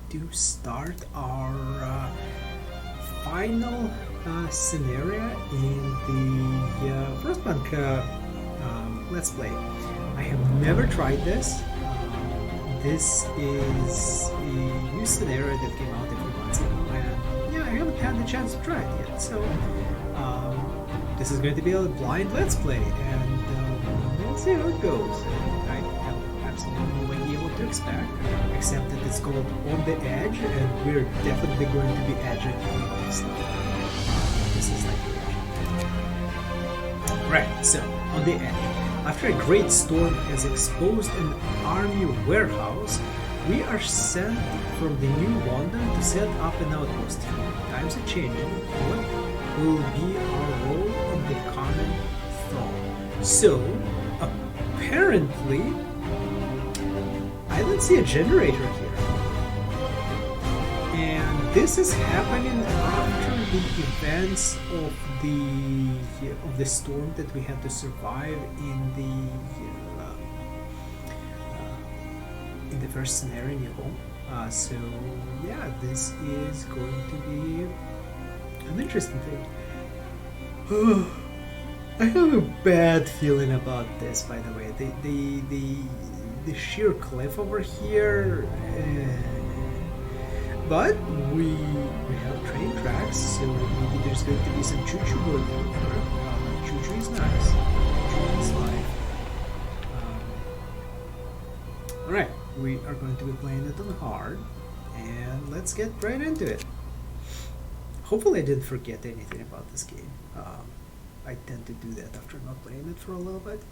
to start our final scenario in the Frostpunk Let's Play. I have never tried this. This is a new scenario that came out a few months ago, and yeah, I haven't had the chance to try it yet. So this is going to be a blind Let's Play, and we'll see how it goes. I have absolutely no idea what to expect, except that it's called On the Edge, and we're definitely going to be edging this stuff. This is like the edge. Right, so on the edge. After a great storm has exposed an army warehouse, we are sent from the New London to set up an outpost here. Times are changing. What will be our role in the common thrall? So, apparently, I don't see a generator here. And this is happening after the events of the storm that we had to survive in the first scenario in Yahoo. So yeah, this is going to be an interesting thing. I have a bad feeling about this, by the way. The sheer cliff over here. But we have train tracks, so maybe there's going to be some choo-choo going over. Choo-choo is nice. Choo-choo is life. Alright, we are going to be playing it on hard, and let's get right into it. Hopefully I didn't forget anything about this game. I tend to do that after not playing it for a little bit.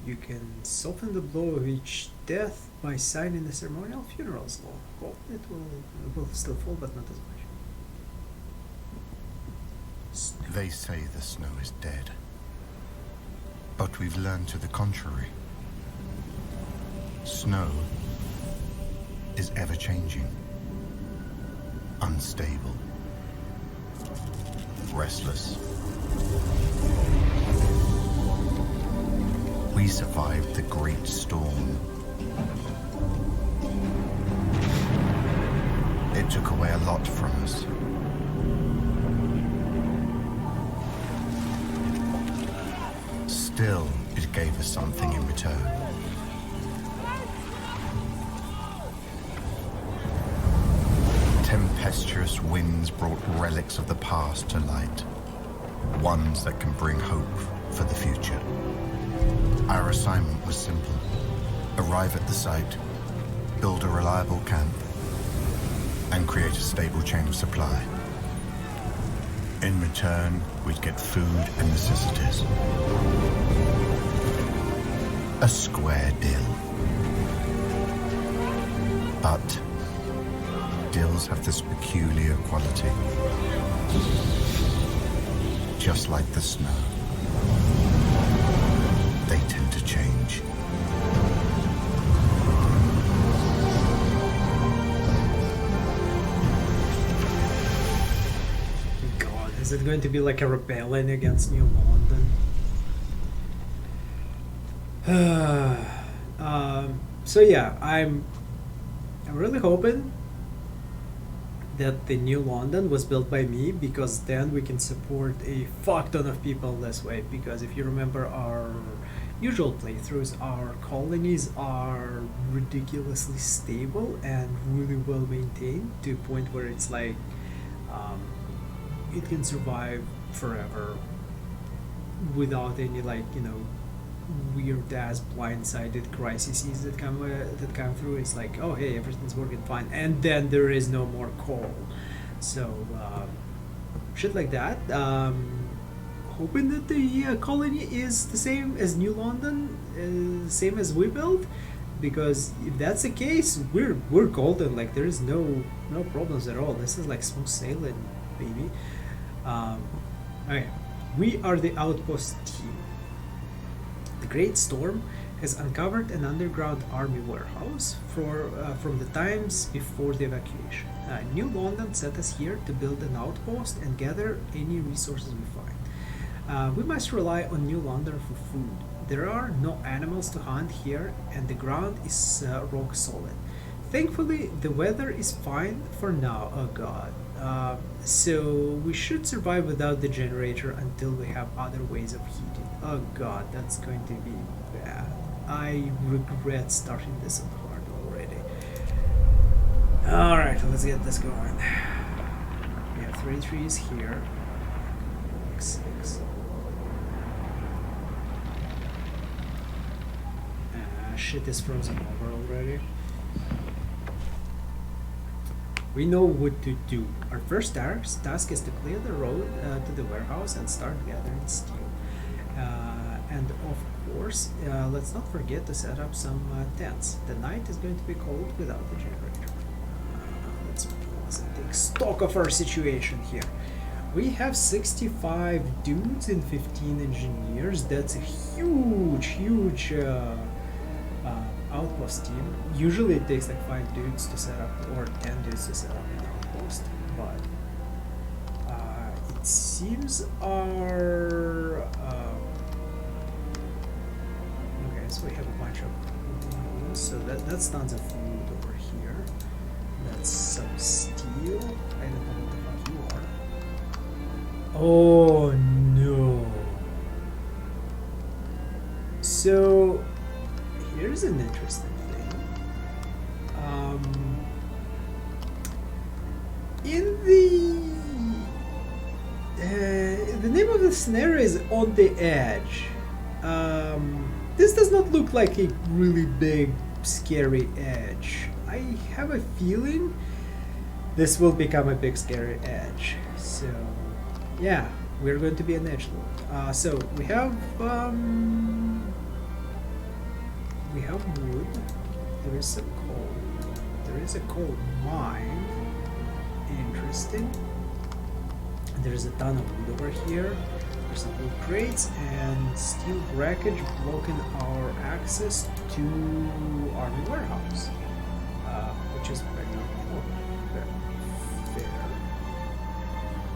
You can soften the blow of each death by signing the ceremonial funerals law. Well, it will still fall, but not as much. Snow. They say the snow is dead, but we've learned to the contrary. Snow is ever-changing, unstable, restless. We survived the great storm. It took away a lot from us. Still, it gave us something in return. Tempestuous winds brought relics of the past to light, ones that can bring hope for the future. Our assignment was simple. Arrive at the site, build a reliable camp, and create a stable chain of supply. In return, we'd get food and necessities. A square deal. But deals have this peculiar quality. Just like the snow. They tend to change. God, is it going to be like a rebellion against New London? So yeah, I'm really hoping that the New London was built by me, because then we can support a fuck ton of people this way. Because if you remember our usual playthroughs, our colonies are ridiculously stable and really well maintained to a point where it's like it can survive forever without any, like, you know, weird ass blindsided crises that come through. It's like, oh hey, everything's working fine, and then there is no more coal. So shit like that. Hoping that the colony is the same as New London, same as we built, because if that's the case, we're golden. Like, there is no problems at all. This is like smooth sailing, baby. Okay, we are the outpost team. The Great Storm has uncovered an underground army warehouse from the times before the evacuation. New London sent us here to build an outpost and gather any resources we find. We must rely on New London for food. There are no animals to hunt here, and the ground is rock solid. Thankfully, the weather is fine for now. Oh god. So we should survive without the generator until we have other ways of heating. Oh god, that's going to be bad. I regret starting this on hard already. Alright, let's get this going. We have 3 trees here. 6. Shit is frozen over already. We know what to do. Our first task is to clear the road to the warehouse and start gathering steel. And of course, let's not forget to set up some tents. The night is going to be cold without the generator. Let's pause and take stock of our situation here. We have 65 dudes and 15 engineers. That's a huge outpost team. Usually it takes like 5 dudes to set up, or 10 dudes to set up an outpost, but it seems our okay, so we have a bunch of so that's tons of food over here. That's some steel. I don't know what the fuck you are. Oh no. So here's an interesting thing. The name of the scenario is On the Edge. This does not look like a really big, scary edge. I have a feeling this will become a big, scary edge. So, yeah, we're going to be an edgelord. So we have wood. There is some coal. There is a coal mine. Interesting. There's a ton of wood over here. There's some wood crates and steel wreckage blocking our access to army warehouse, which is very fair.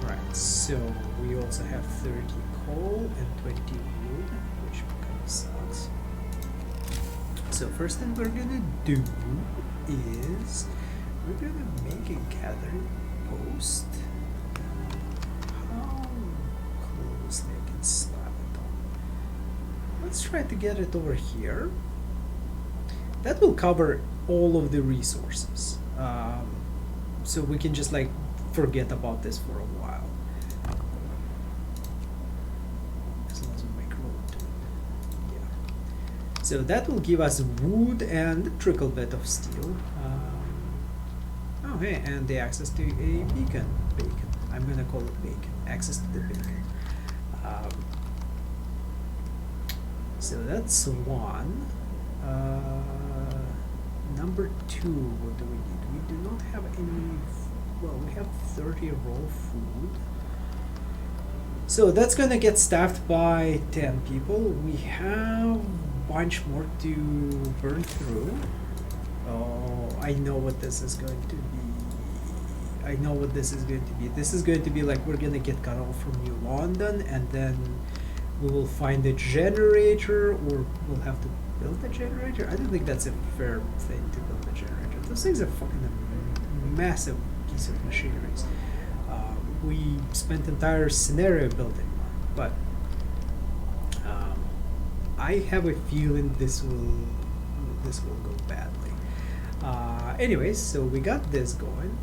Right. So we also have 30 coal and 20 wood, which kind of sucks. So first thing we're gonna do is we're gonna make a gathering post. How closely I can slap it on? Let's try to get it over here. That will cover all of the resources. So we can just like forget about this for a while. So that will give us wood and a trickle bit of steel. Oh hey, and the access to a beacon. I'm gonna call it bacon. Access to the bacon. So that's one. Number 2, what do we need? We do not have any, well, we have 30 raw food. So that's gonna get staffed by 10 people. We have bunch more to burn through. Oh, I know what this is going to be. This is going to be like we're gonna get cut off from New London, and then we will find a generator, or we'll have to build a generator. I don't think that's a fair thing to build a generator. Those things are fucking a massive piece of machinery. We spent entire scenario building one, but I have a feeling this will go badly. Anyways, so we got this going.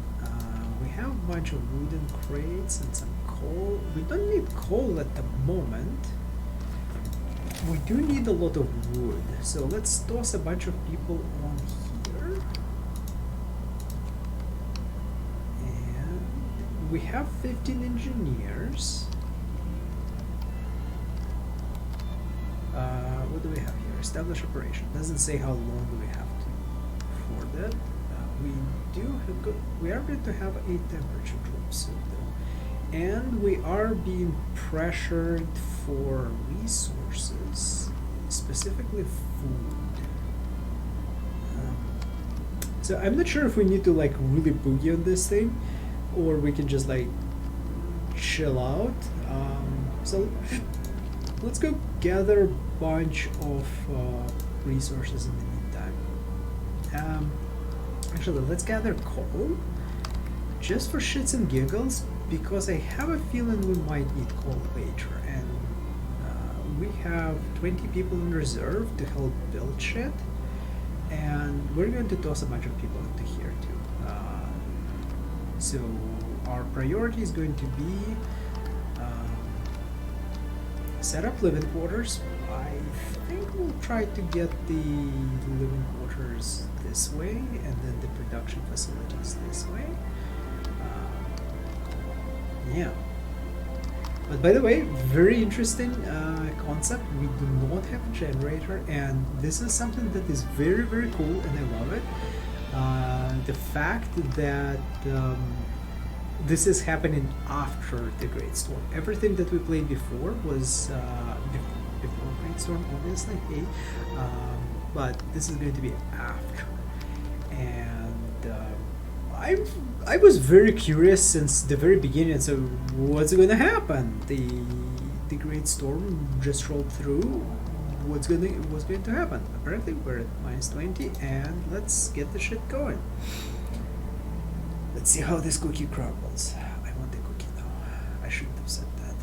We have a bunch of wooden crates and some coal. We don't need coal at the moment. We do need a lot of wood. So let's toss a bunch of people on here. And we have 15 engineers. What do we have here? Establish operation. Doesn't say how long do we have to for that. We are going to have a temperature drop soon though. And we are being pressured for resources, specifically food. So I'm not sure if we need to like really boogie on this thing, or we can just like chill out. So let's go gather a bunch of resources in the meantime. Actually, let's gather coal, just for shits and giggles, because I have a feeling we might need coal later, and we have 20 people in reserve to help build shit, and we're going to toss a bunch of people into here too. So our priority is going to be set up living quarters. I think we'll try to get the living quarters this way, and then the production facilities this way. Yeah. But by the way, very interesting concept. We do not have a generator, and this is something that is very, very cool, and I love it. The fact that this is happening after the Great Storm. Everything that we played before was before Great Storm, obviously, but this is going to be after. And I was very curious since the very beginning. So what's going to happen? The Great Storm just rolled through. What's going to happen? Apparently, we're at -20, and let's get the shit going. Let's see how this cookie crumbles. I want the cookie now. I shouldn't have said that.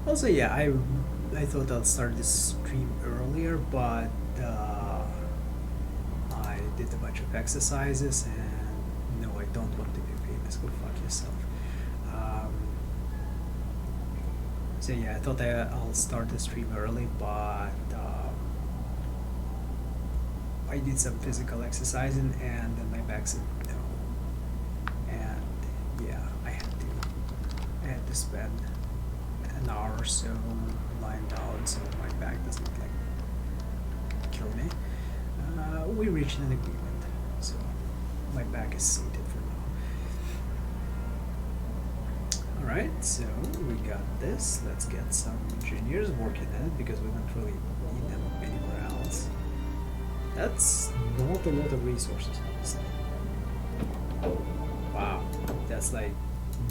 Also, yeah, I thought I'd start this stream earlier, but I did a bunch of exercises, and no, I don't want to be famous. Go fuck yourself. So yeah, I thought I'll start the stream early, but I did some physical exercising, and then my back said no. And yeah, I had to spend an hour or so lying down so my back doesn't like kill me. We reached an agreement, so my back is sated for now. Alright, so we got this. Let's get some engineers working on it because we don't really need them anywhere else. That's not a lot of resources, honestly. Wow, that's like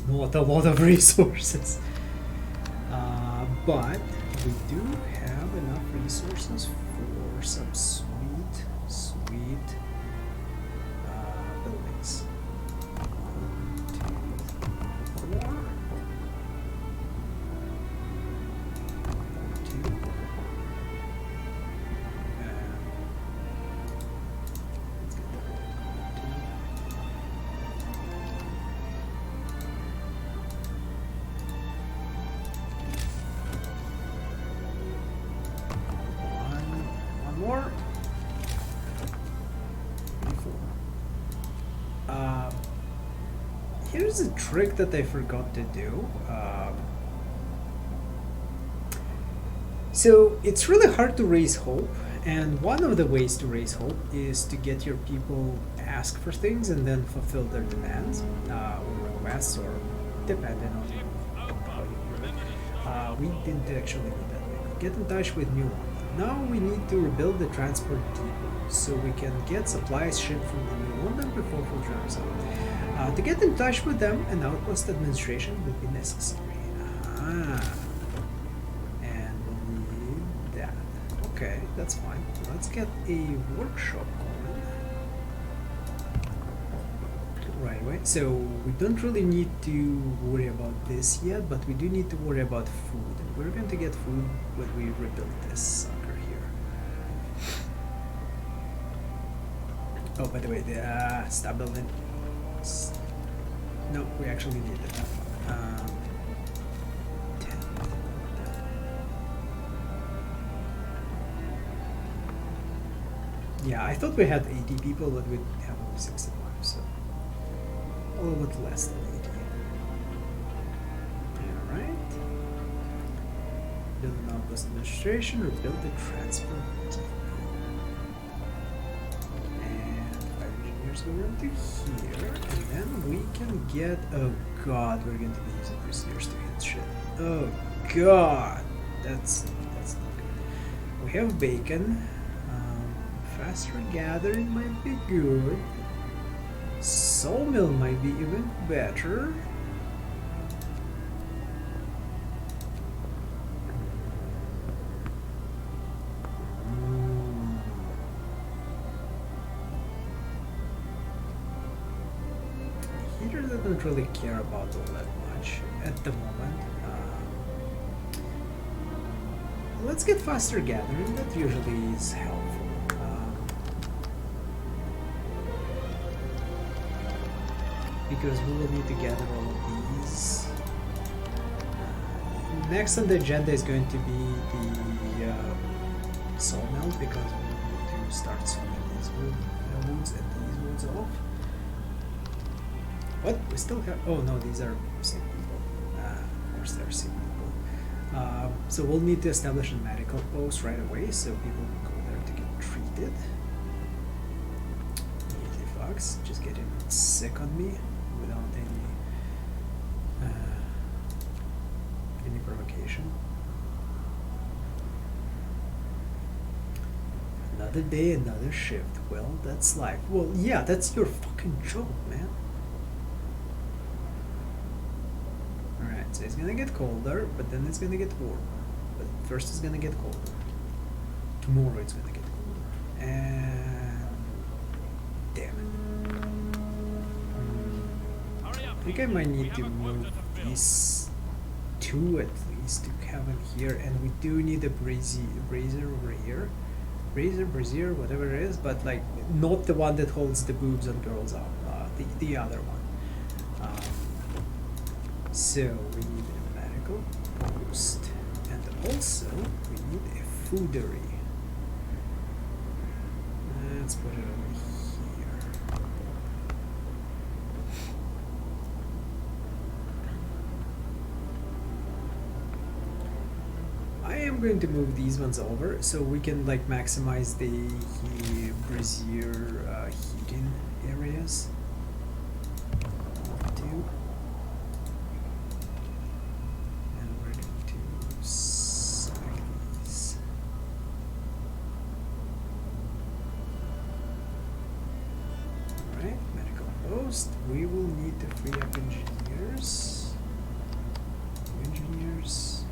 not a lot of resources. But we do have enough resources for some sweet buildings. 1, 2, 3, 4. 2. Let's get the one more. 4. Here's a trick that I forgot to do. So it's really hard to raise hope, and one of the ways to raise hope is to get your people ask for things and then fulfill their demands or requests, or depending on how you do it. We didn't actually do that. Get in touch with New One. Now we need to rebuild the transport depot so we can get supplies shipped from the New London before full drives out. To get in touch with them, an outpost administration will be necessary. And we'll need that. Okay, that's fine. Let's get a workshop going right away. So we don't really need to worry about this yet, but we do need to worry about food. And we're going to get food when we rebuild this sucker here. Oh, by the way, the stop building. No, we actually need it. 10. Yeah, I thought we had 80 people, but we have only 65, so a little bit less than 80. Alright. Build an outpost administration, or build the transport depot. Go into here, and then we can get. Oh god, we're going to be using prisoners to hit shit. Oh god, that's not good. We have bacon. Faster gathering might be good. Sawmill might be even better. Heater doesn't really care about all that much at the moment. Let's get faster gathering. That usually is helpful. Because we will need to gather all of these. Next on the agenda is going to be the sawmill, because we need to start sawing these woods and these woods off. What? We still have... Oh no, these are sick people. Of course they're sick people. So we'll need to establish a medical post right away, so people will go there to get treated. Fucks, just getting sick on me without any provocation. Another day, another shift. Well, that's life. Well, yeah, that's your fucking job, man. Alright, so it's gonna get colder, but then it's gonna get warmer. But first it's gonna get colder. Tomorrow it's gonna get colder. And... damn it. I think I might need to move these two at least to have them here, and we do need a brazier over here. Brazier, whatever it is, but like not the one that holds the boobs on girls up, the other one. So we need a medical post, and also we need a foodery. Let's put it over here. I am going to move these ones over so we can like maximize the brazier heating areas. We will need to free up engineers. Engineers.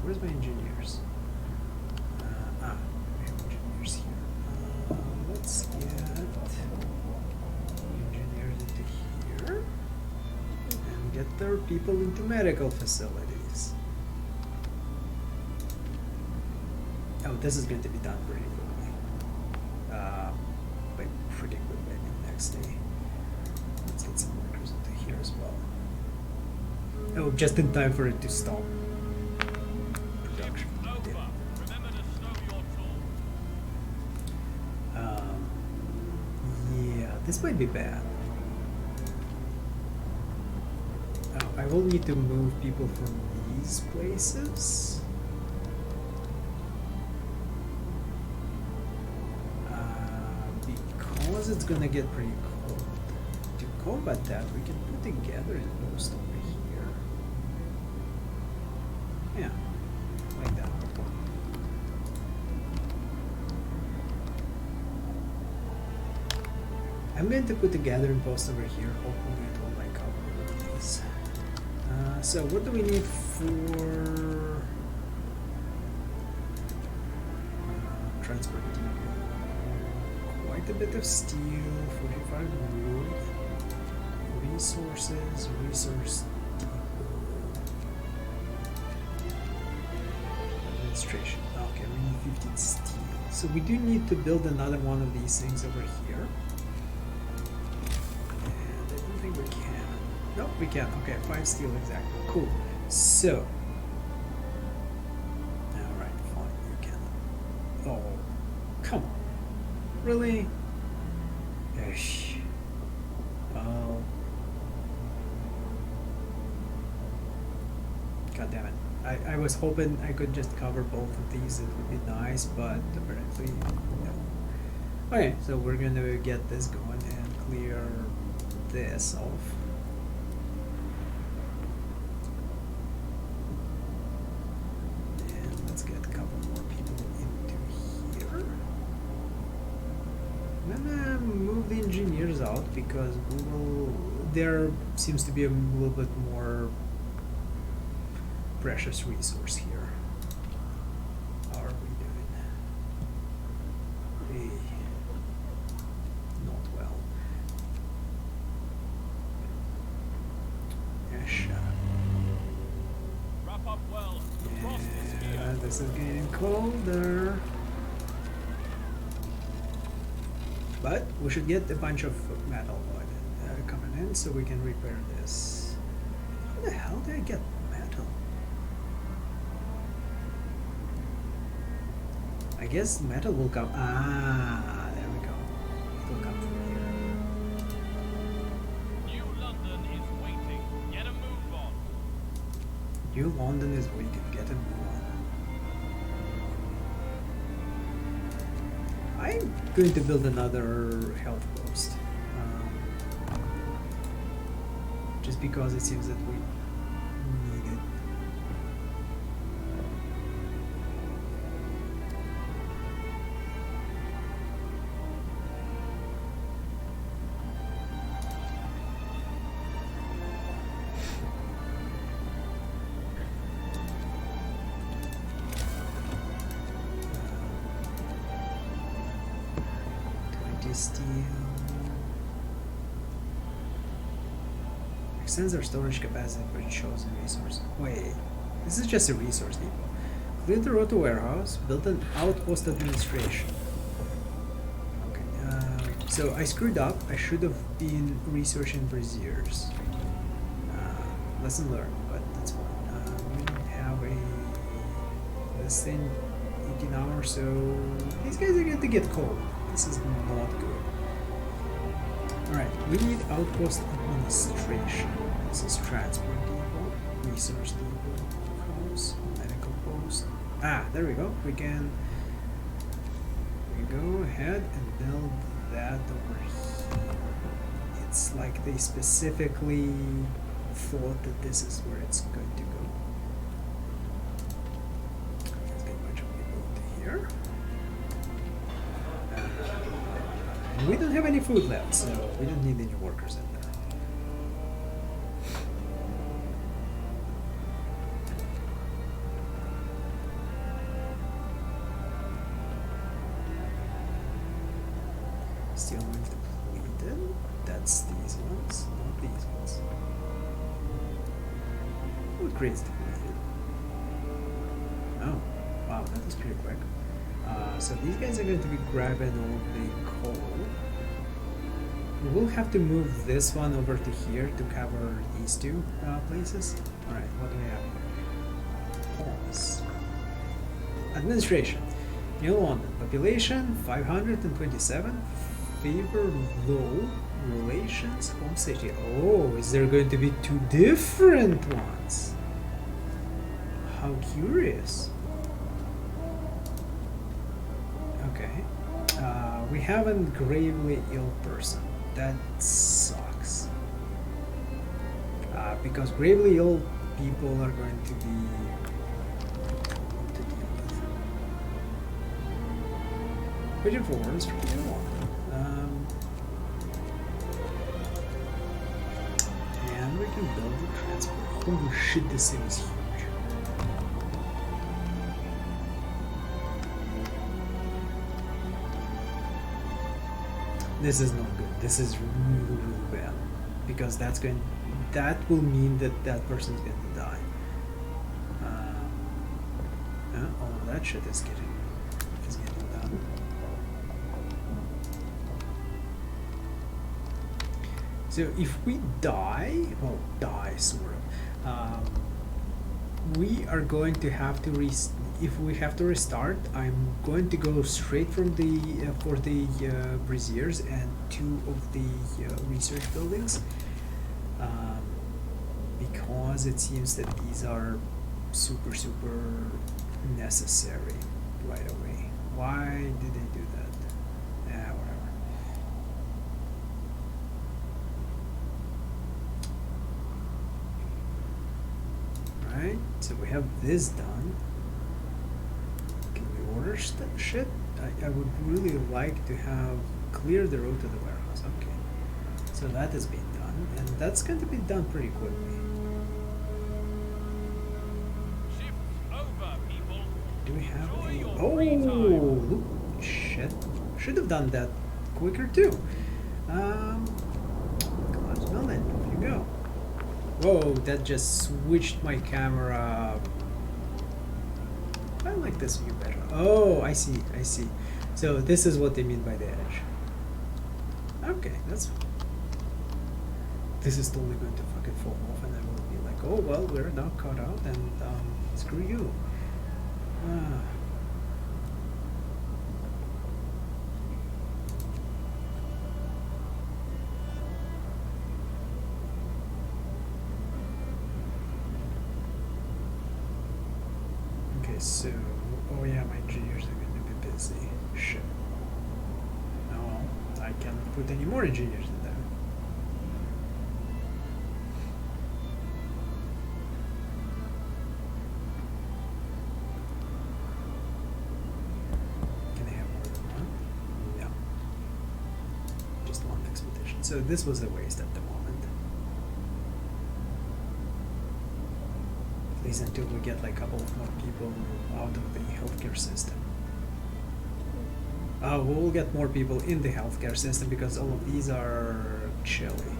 Where's my engineers? We have engineers here. Let's get engineers into here and get their people into medical facilities. Oh, this is going to be done pretty quickly. Like pretty quickly next day. Let's get some workers into here as well. Oh, just in time for it to stop production. Yeah, this might be bad. Oh, I will need to move people from these places. Because it's gonna get pretty cold. To combat that, we can put a gathering post over here. Yeah, like that. I'm going to put a gathering post over here. Hopefully it will like cover these. So what do we need for transport? Quite a bit of steel, 45 wood, resources, resource depot, administration. Okay, we need 15 steel. So we do need to build another one of these things over here. And I don't think we can. Nope, we can. Okay, 5 steel exactly. Cool. So, alright, fine, you can. Oh, come on. Really? Ish. Oh. God damn it. I was hoping I could just cover both of these. It would be nice, but apparently no. Okay, so we're gonna get this going and clear this off. And let's get a couple more people into here. I'm gonna move the engineers clears out because there seems to be a little bit more precious resource here. How are we doing? Hey, not well. Yes. Wrap up well. The frost is Yeah, here. this is getting colder. But we should get a bunch of metal coming in so we can repair this. How the hell did I get metal? I guess metal will come. Ah, there we go. It will come from here. New London is waiting. Get a move on. New London is weak. Get a move on. I'm going to build another health post. Just because it seems that we need it. Steel. Extends our storage capacity, but it shows a resource. Wait, this is just a resource depot. Clear the road to warehouse, build an outpost administration. Okay, so I screwed up. I should have been researching braziers. Lesson learned, but that's fine. We have this thing 18 hours, so these guys are going to get cold. This is not good. Alright, we need outpost administration. This is transport depot, resource depot, house, medical post. Ah, there we go. We can go ahead and build that over here. It's like they specifically thought that this is where it's going to go. Let's get a bunch of people into here. We don't have any food left, so we don't need any workers in there. Steel ones depleted. That's these ones, not these ones. Food crates depleted. Oh, wow, that was pretty quick. So these guys are going to be grabbing all the coal. We will have to move this one over to here to cover these two places. Alright, what do we have here? Pause. Administration. New London. Population 527. Favor low. Relations. Home city. Oh, is there going to be two different ones? How curious. Okay. We have a gravely ill person. That sucks. Because gravely ill people are going to be to deal with. Pigeon forwards from now on. And we can build the transport. Holy shit, this thing is huge. This is not good. This is really, really bad, because that will mean that that person's going to die. All of that shit is getting done. So if we die, well, die sort of, we are going to have to if we have to restart, I'm going to go straight from the for the braziers and two of the research buildings, because it seems that these are super necessary right away. Why did they do that? Whatever. Right, so we have this done. Order shit. I would really like to have clear the road to the warehouse. Okay. So that is being done, and that's going to be done pretty quickly. Shift over, people. Do we have Enjoy any? your Oh, free time. look, shit! Should have done that quicker too. Well then, off you go. Whoa, that just switched my camera. I like this view better. Oh, I see, I see. So this is what they mean by the edge. Okay, that's... This is totally going to fucking fall off and I will be like, oh well, we're now caught out and screw you. Okay, so... Oh yeah, my engineers are going to be busy. Shit. No, I cannot put any more engineers in there. Can I have more than one? No. Just one expedition. So this was a waste at the moment. At least until we get like a couple of more people out of the healthcare system. We'll get more people in the healthcare system because all of these are chilly.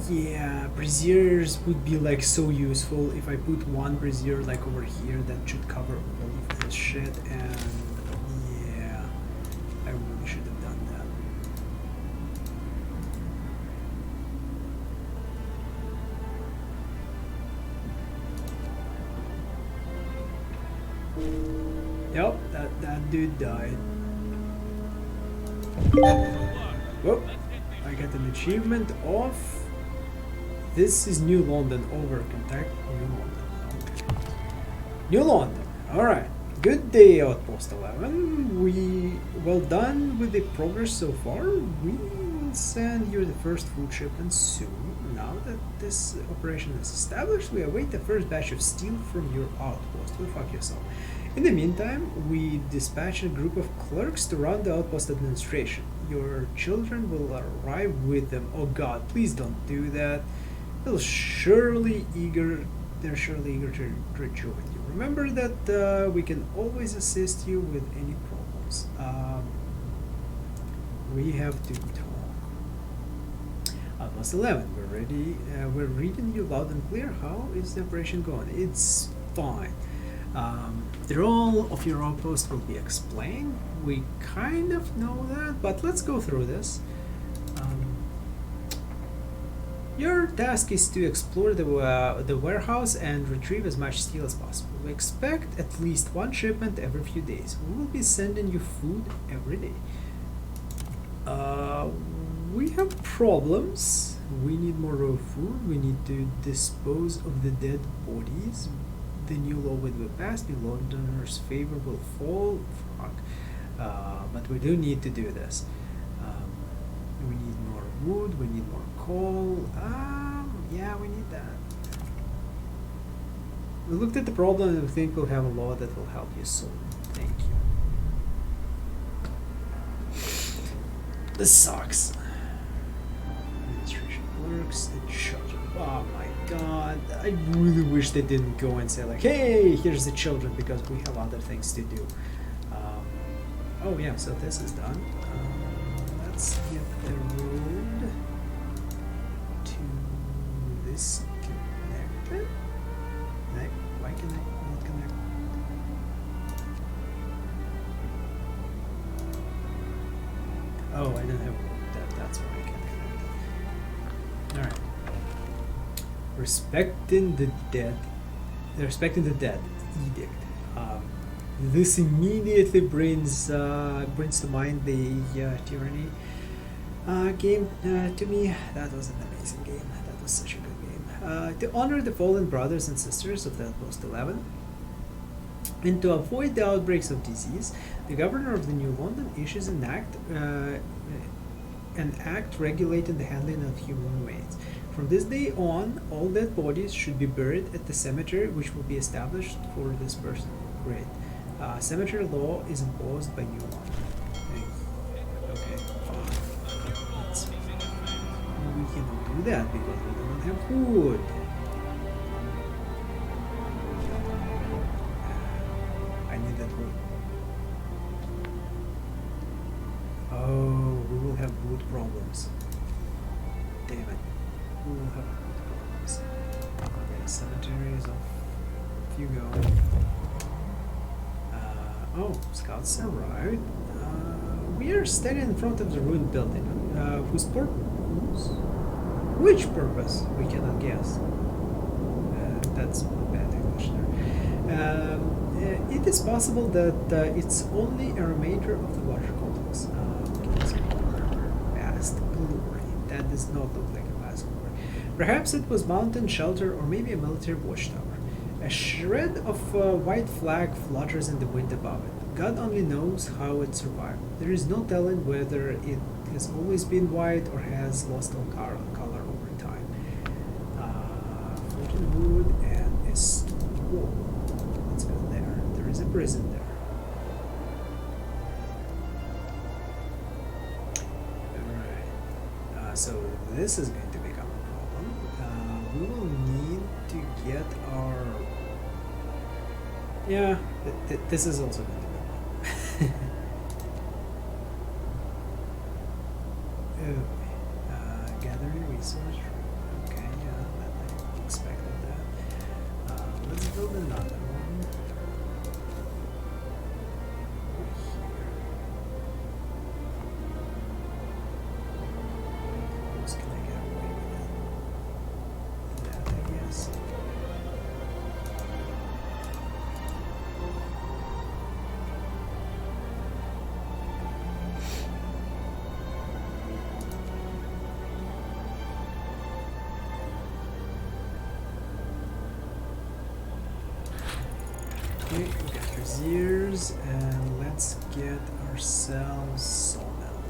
Yeah, braziers would be like so useful. If I put one brazier like over here, that should cover all of this shit, and yeah, I really should have done that. Yep, that dude died. Whoop, I got an achievement of... This is New London over contact New London. New London. Alright. Good day, Outpost 11. We well done with the progress so far. We will send you the first food shipment soon. Now that this operation is established, we await the first batch of steel from your outpost. Go fuck yourself. In the meantime, we dispatch a group of clerks to run the outpost administration. Your children will arrive with them. Oh god, please don't do that. They're surely eager to join you. Remember that we can always assist you with any problems. We have to talk. Outpost 11, we're ready. We're reading you loud and clear. How is the operation going? It's fine. The role of your outpost will be explained. We kind of know that, but let's go through this. Your task is to explore the warehouse and retrieve as much steel as possible. We expect at least one shipment every few days. We will be sending you food every day. We have problems. We need more raw food. We need to dispose of the dead bodies. The new law will be passed. The Londoners' favor will fall. Fuck. But we do need to do this. We need more wood. We need more coal. Yeah, we need that. We looked at the problem and we think we'll have a law that will help you soon. Thank you. This sucks. Administration works. The children. Oh my god. I really wish they didn't go and say like, hey, here's the children, because we have other things to do. Oh yeah, so this is done. Let's get the road to this connected. Why can I not connect? Oh, I didn't have that. That's why I can't connect. All right. Respecting the dead edict. This immediately brings to mind the Tyranny game to me. That was an amazing game. That was such a good game. To honor the fallen brothers and sisters of the Outpost 11, and to avoid the outbreaks of disease, the governor of the New London issues an act regulating the handling of human remains. From this day on, all dead bodies should be buried at the cemetery which will be established for this person. Great. Cemetery law is imposed by new law. Okay, fine. We cannot do that because we don't have wood. I need that wood. Oh, we will have wood problems. Damn it. We will have wood problems. Okay, cemeteries off. Off you go. Oh, scouts arrived. We are standing in front of the ruined building, whose purpose? Which purpose? We cannot guess. That's bad English there. It is possible that it's only a remainder of the larger complex. Vast glory. That does not look like a vast glory. Perhaps it was mountain shelter or maybe a military watchtower. A shred of white flag flutters in the wind above it. God only knows how it survived. There is no telling whether it has always been white or has lost all color over time. Floating wood and a stone wall. Let's go there. There is a prison there. Alright. So this is going to become a problem. We will need to get our... Yeah, this is also going to be a problem. Gathering resource. Okay, yeah, I expected that. Let's build another one. Over here. How else can I get away with that? That, I guess. Okay, we got braziers, and let's get ourselves sawmill.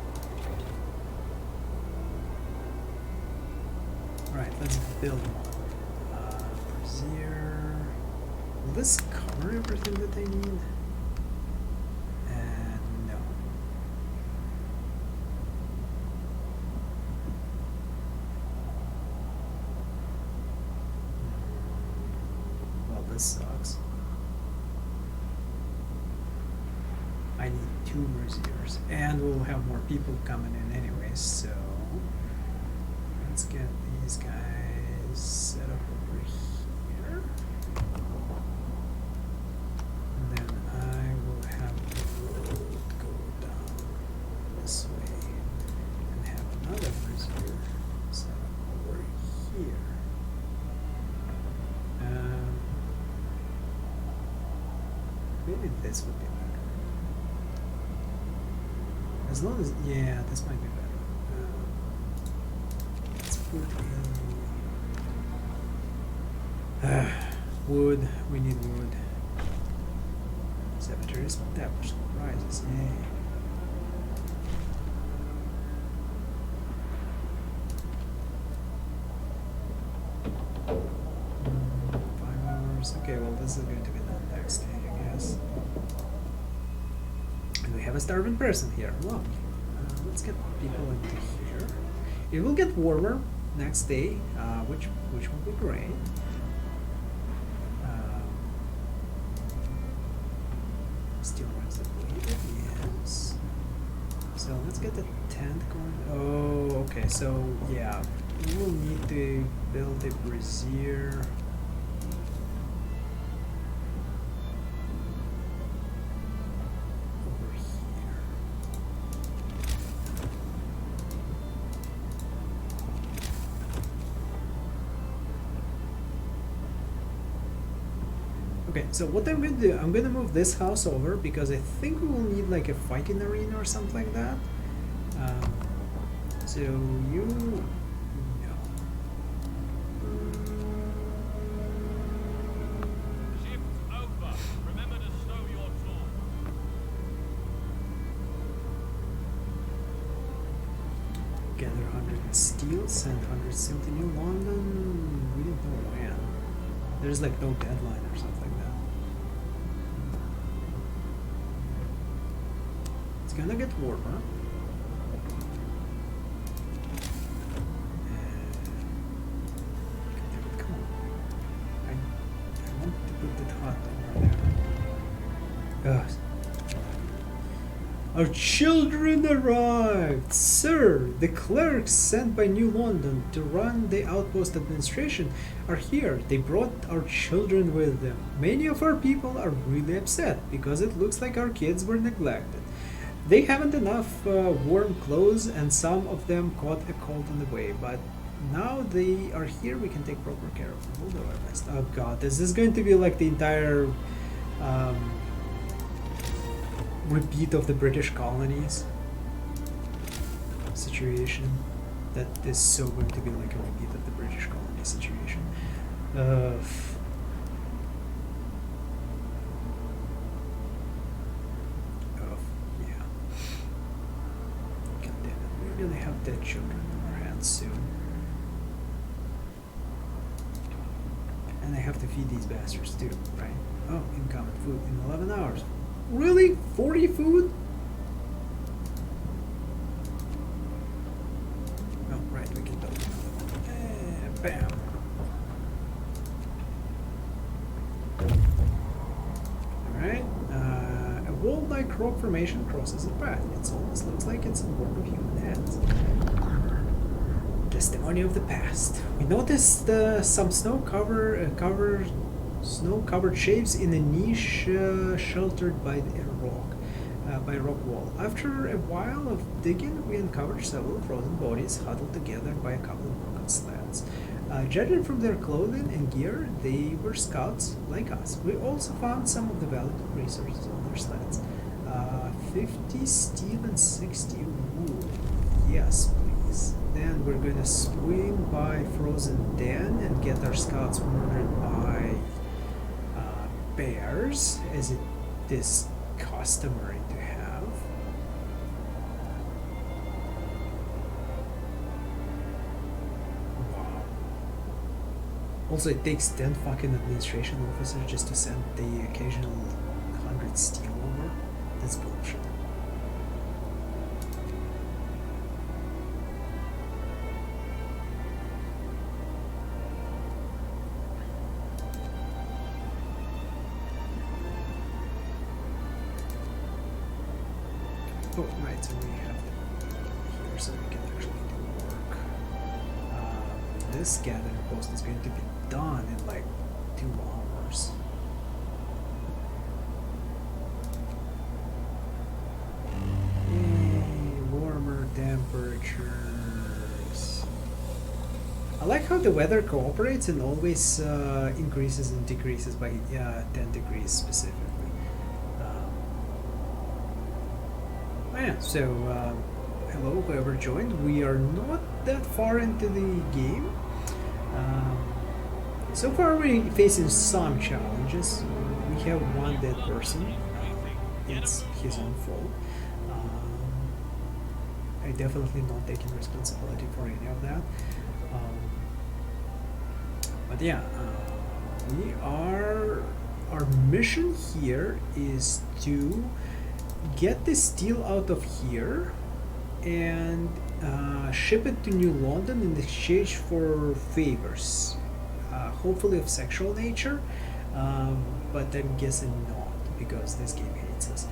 Right, let's build one. Brazier. Will this cover everything that I need? And no. Well, this sucks. I need 2 braziers, and we'll have more people coming in anyway, so let's get these guys set up over here. And then I will have the road go down this way and have another brazier set up over here. Maybe this would be better. As long as, yeah, this might be better. Let's put in wood. We need wood. Cemetery established. Rises. Yay. Mm, 5 hours. Okay, well, this is going to be done next day, I guess. And we have a starving person here. Look, let's get people into here. It will get warmer next day, which will be great. Still runs the bleeder, yes. So let's get the tent going. Oh, okay. So yeah, we will need to build a brazier. Okay, so what I'm going to do, I'm going to move this house over because I think we will need like a fighting arena or something like that. So you... no. Shift over. Remember to stow your tools. Gather 100 steel. steel, send 100 steel to New London. We don't know when. There's like no deadline or something like that. It's gonna get warmer. Come on. I want to put that hut over there. Ugh. Our children arrived! Sir, the clerks sent by New London to run the outpost administration are here. They brought our children with them. Many of our people are really upset because it looks like our kids were neglected. They haven't enough warm clothes and some of them caught a cold on the way, but now they are here, we can take proper care of them. We'll do our best. Oh god, this is going to be like the entire repeat of the British colonies situation. That is so going to be like a repeat of the British colony situation. Yeah. God damn it, we really have dead children on our hands soon. And I have to feed these bastards too, right? Oh, incoming food in 11 hours. Really? 40 food? Oh, right, we can build another one. Bam. Alright. A wall-like rock formation crosses the path. It almost looks like it's a work of human hands. Testimony of the past. We noticed some snow-covered shapes in a niche sheltered by a rock wall. After a while of digging, we uncovered several frozen bodies huddled together by a couple of broken sleds. Judging from their clothing and gear, they were scouts like us. We also found some of the valuable resources on their sleds. 50 steel and 60 wood. Yes, please. Then we're gonna swing by Frozen Den and get our scouts murdered by bears, as it is customary to have. Wow. Also, it takes 10 fucking administration officers just to send the occasional 100 steel over. That's bullshit. Oh, right, so we have them here so we can actually do work. This gathering post is going to be done in like 2 hours. Yay, warmer temperatures. I like how the weather cooperates and always increases and decreases by 10 degrees specifically. Yeah, so hello whoever joined. We are not that far into the game. So far we're facing some challenges. We have one dead person. It's his own fault. I definitely not taking responsibility for any of that. But yeah, our mission here is to get the steel out of here and ship it to New London in exchange for favors, hopefully of sexual nature, but I'm guessing not because this game hates us.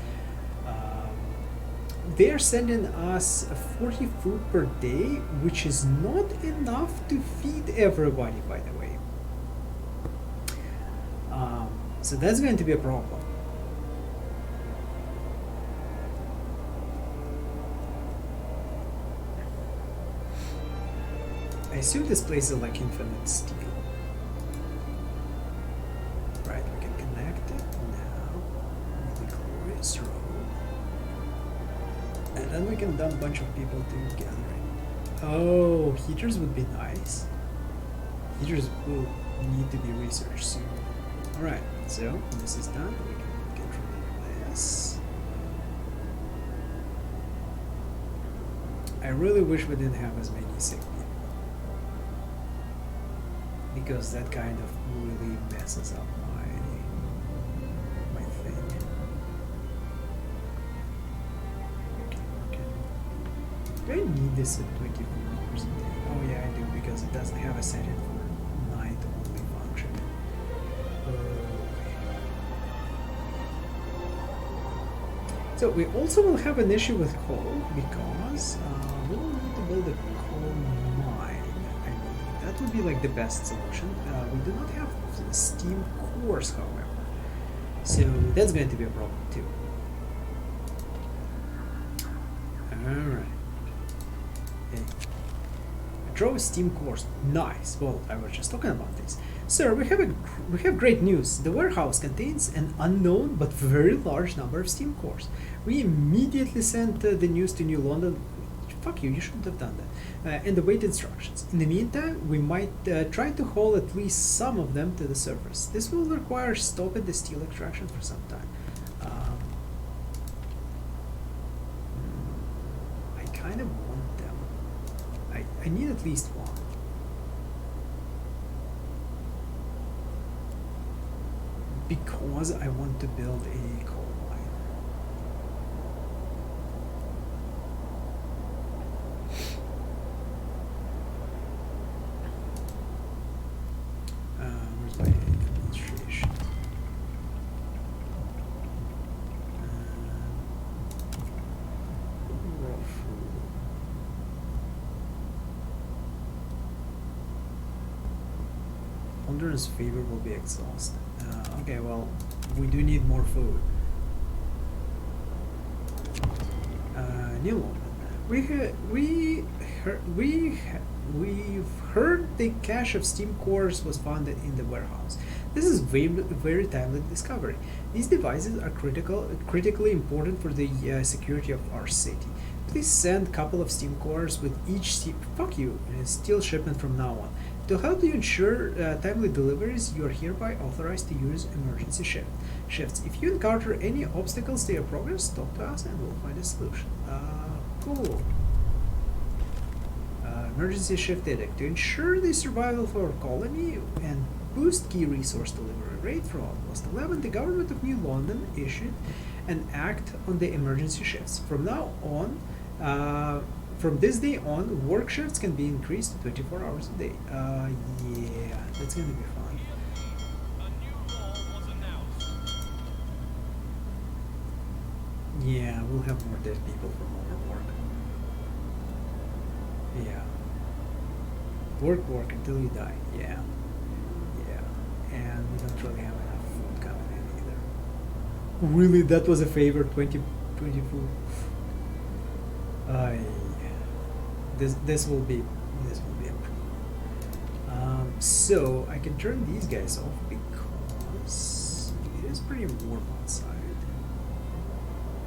They are sending us 40 food per day, which is not enough to feed everybody, by the way. So that's going to be a problem. I assume this place is like infinite steel. Right, we can connect it now with the glorious road. And then we can dump a bunch of people together. Oh, heaters would be nice. Heaters will need to be researched soon. Alright, so when this is done, we can get rid of this. I really wish we didn't have as many sick people. because that kind of really messes up my thing. Okay. Do I need this at 24 hours a day? Oh yeah, I do, because it doesn't have a setting for night only function. So we also will have an issue with coal, because we will need to build a coal mine. I mean, that would be like the best solution. We do not have steam cores, however, so that's going to be a problem too. Alright. Okay. Draw steam cores. Nice. Well, I was just talking about this. Sir, we have great news. The warehouse contains an unknown but very large number of steam cores. We immediately sent the news to New London. Fuck you, you shouldn't have done that. And await instructions. In the meantime, we might try to haul at least some of them to the surface. This will require stopping the steel extraction for some time. I kind of want them. I need at least one. Because I want to build a coal mine. Where's my administration? Raw food. Honduras' favor will be exhausted. Okay, well, we do need more food. New London. We've heard the cache of steam cores was found in the warehouse. This is very timely discovery. These devices are critically important for the security of our city. Please send a couple of steam cores with each steel shipment from now on. To help you ensure timely deliveries, you are hereby authorized to use emergency shifts. If you encounter any obstacles to your progress, talk to us and we'll find a solution. Cool. Emergency shift edict. To ensure the survival of our colony and boost key resource delivery rate for August 11, the government of New London issued an act on the emergency shifts. From now on, from this day on, work shifts can be increased to 24 hours a day. Yeah, that's gonna be fun. A new law was announced. Yeah, we'll have more dead people from overwork. Yeah. Work until you die. Yeah. And we don't really have enough food coming in either. Really, that was a favor, 20 food. This will be a problem. So I can turn these guys off because it is pretty warm outside.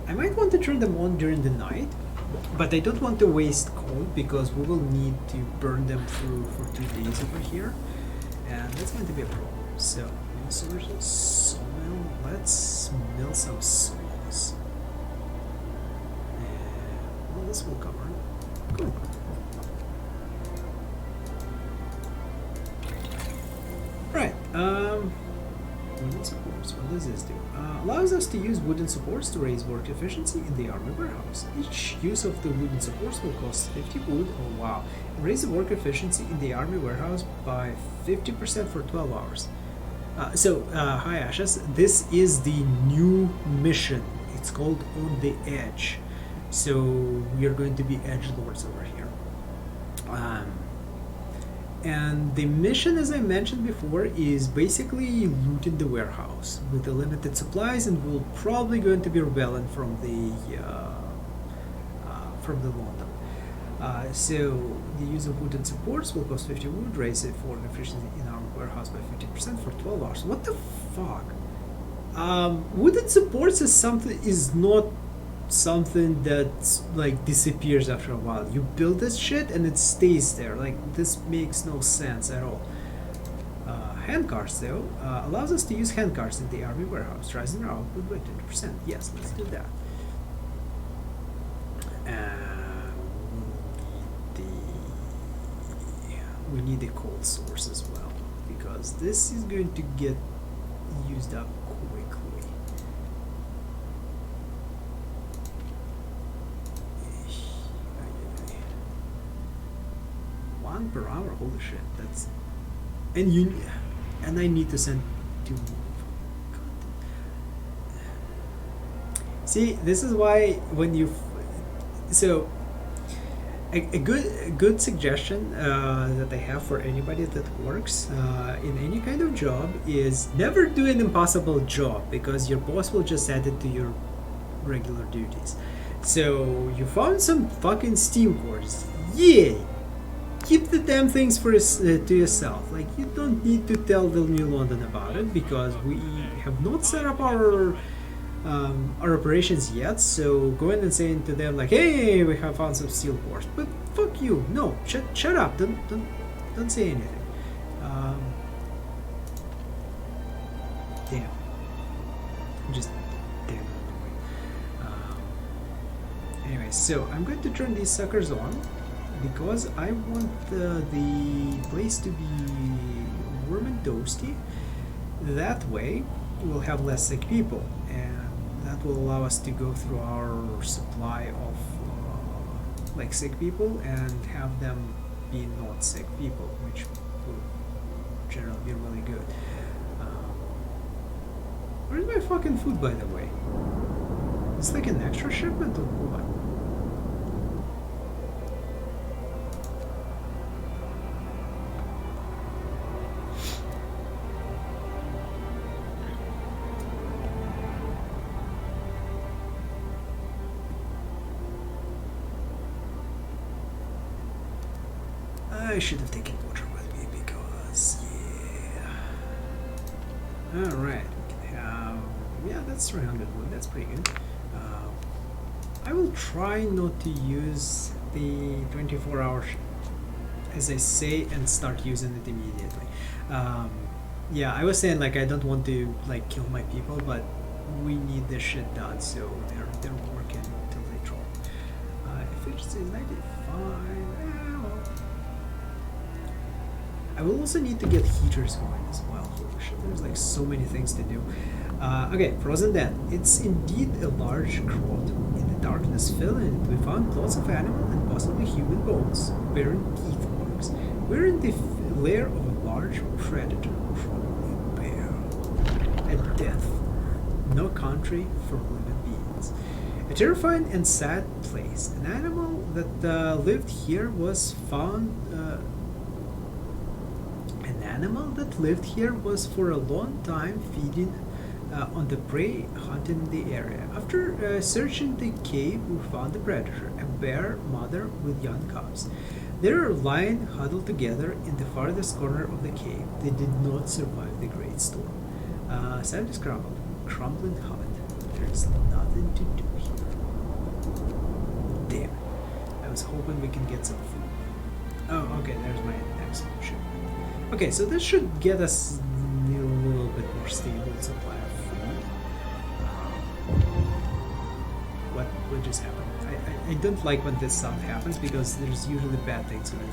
I might want to turn them on during the night, but I don't want to waste coal because we will need to burn them through for 2 days over here, and that's going to be a problem. So, mill sources, sawmill. Let's mill some saws. And well, this will cover it. Cool. Right. Wooden supports. What does this do? Allows us to use wooden supports to raise work efficiency in the army warehouse. Each use of the wooden supports will cost 50 wood. Oh wow! And raise the work efficiency in the army warehouse by 50% for 12 hours. Hi Ashes. This is the new mission. It's called On the Edge. So we are going to be edgelords over here. And the mission, as I mentioned before, is basically looting the warehouse with the limited supplies, and we're probably going to be rebelling from the London. So the use of wooden supports will cost 50 wood, raise it for efficiency in our warehouse by 50% for 12 hours. What the fuck? Wooden supports is not something that like disappears after a while. You build this shit and it stays there. Like, this makes no sense at all. Handcarts though allows us to use handcarts in the army warehouse, rising our output by 20%. Yes, let's do that. We need the cold source as well because this is going to get used up quickly. 1 per hour, holy shit, that's... And I need to send 2 more. See, this is why when you... So, a good suggestion that I have for anybody that works in any kind of job is never do an impossible job, because your boss will just add it to your regular duties. So you found some fucking steam cores, yay! Keep the damn things for to yourself. Like, you don't need to tell the New London about it, because we have not set up our operations yet, so go in and say to them like, hey, we have found some steel cores. But fuck you, no, shut up, don't say anything. Damn, just damn annoying. Anyway, so I'm going to turn these suckers on because I want the place to be warm and toasty. That way we'll have less sick people, and that will allow us to go through our supply of like sick people and have them be not sick people, which will generally be really good. Where's my fucking food, by the way? It's like an extra shipment or what? I should have taken water with me because, yeah. Alright, we can have, yeah, that's 300 wood, that's pretty good. I will try not to use the 24-hour, as I say, and start using it immediately. Yeah, I was saying, like, I don't want to, like, kill my people, but we need this shit done, so they're working until they drop. Efficiency is 95. I will also need to get heaters going as well. Holy shit, there's like so many things to do. Okay, Frozen Den. It's indeed a large grot. In the darkness filling it, we found lots of animal and possibly human bones, bearing teeth marks. We're in the lair of a large predator, probably a bear. A death. No country for living beings. A terrifying and sad place. An animal that lived here was found... for a long time feeding on the prey hunted in the area. After searching the cave, we found the predator, a bear mother with young cubs. They were lying huddled together in the farthest corner of the cave. They did not survive the great storm. Sand is crumbling hot. There's nothing to do here. Damn it. I was hoping we can get some food. Oh, okay, there's my next shipment. Okay, so this should get us a little bit more stable supply of food. What just happened? I don't like when this stuff happens because there's usually bad things with it.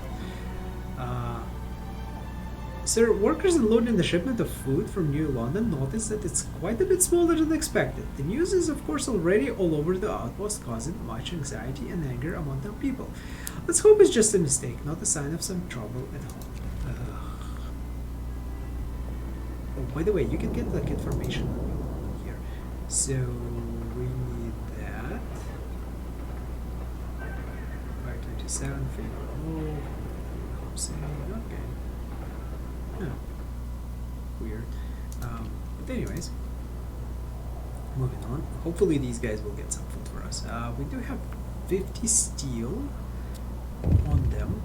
Sir, workers unloading the shipment of food from New London noticed that it's quite a bit smaller than expected. The news is of course already all over the outpost, causing much anxiety and anger among the people. Let's hope it's just a mistake, not a sign of some trouble at home. Oh, by the way, you can get like information on here. So we need that. 527 figure. Oh, okay. Huh. Weird. But anyways, moving on. Hopefully these guys will get some food for us. We do have 50 steel on them.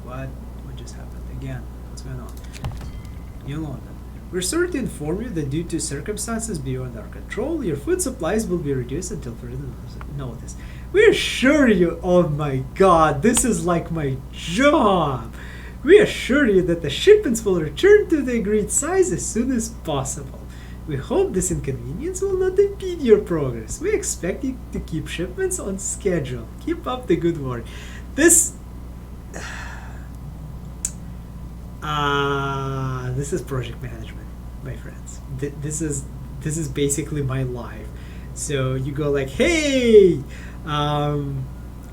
What just happened again? What's going on? New London. We're sorry to inform you that due to circumstances beyond our control, your food supplies will be reduced until further notice. We assure you, oh my god, this is like my job! We assure you that the shipments will return to the agreed size as soon as possible. We hope this inconvenience will not impede your progress. We expect you to keep shipments on schedule. Keep up the good work. This is project management, my friends. This is basically my life. So you go like, hey,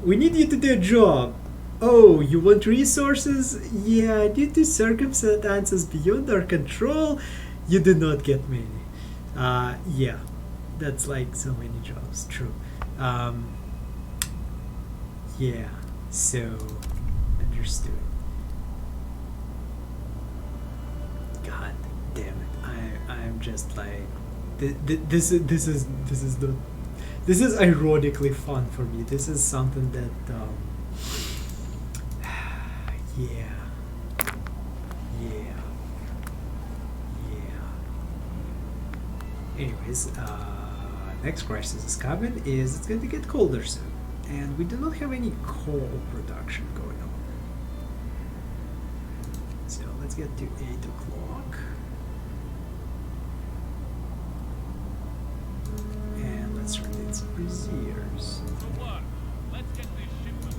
we need you to do a job. Oh, you want resources? Yeah, due to circumstances beyond our control, you do not get many. Yeah, that's like so many jobs. True. Yeah. So understood. God damn it! I'm just like, this is ironically fun for me. This is something that yeah. Anyways, next crisis is coming. It's going to get colder soon, and we do not have any coal production going on. So let's get to 8 o'clock. And let's release braziers.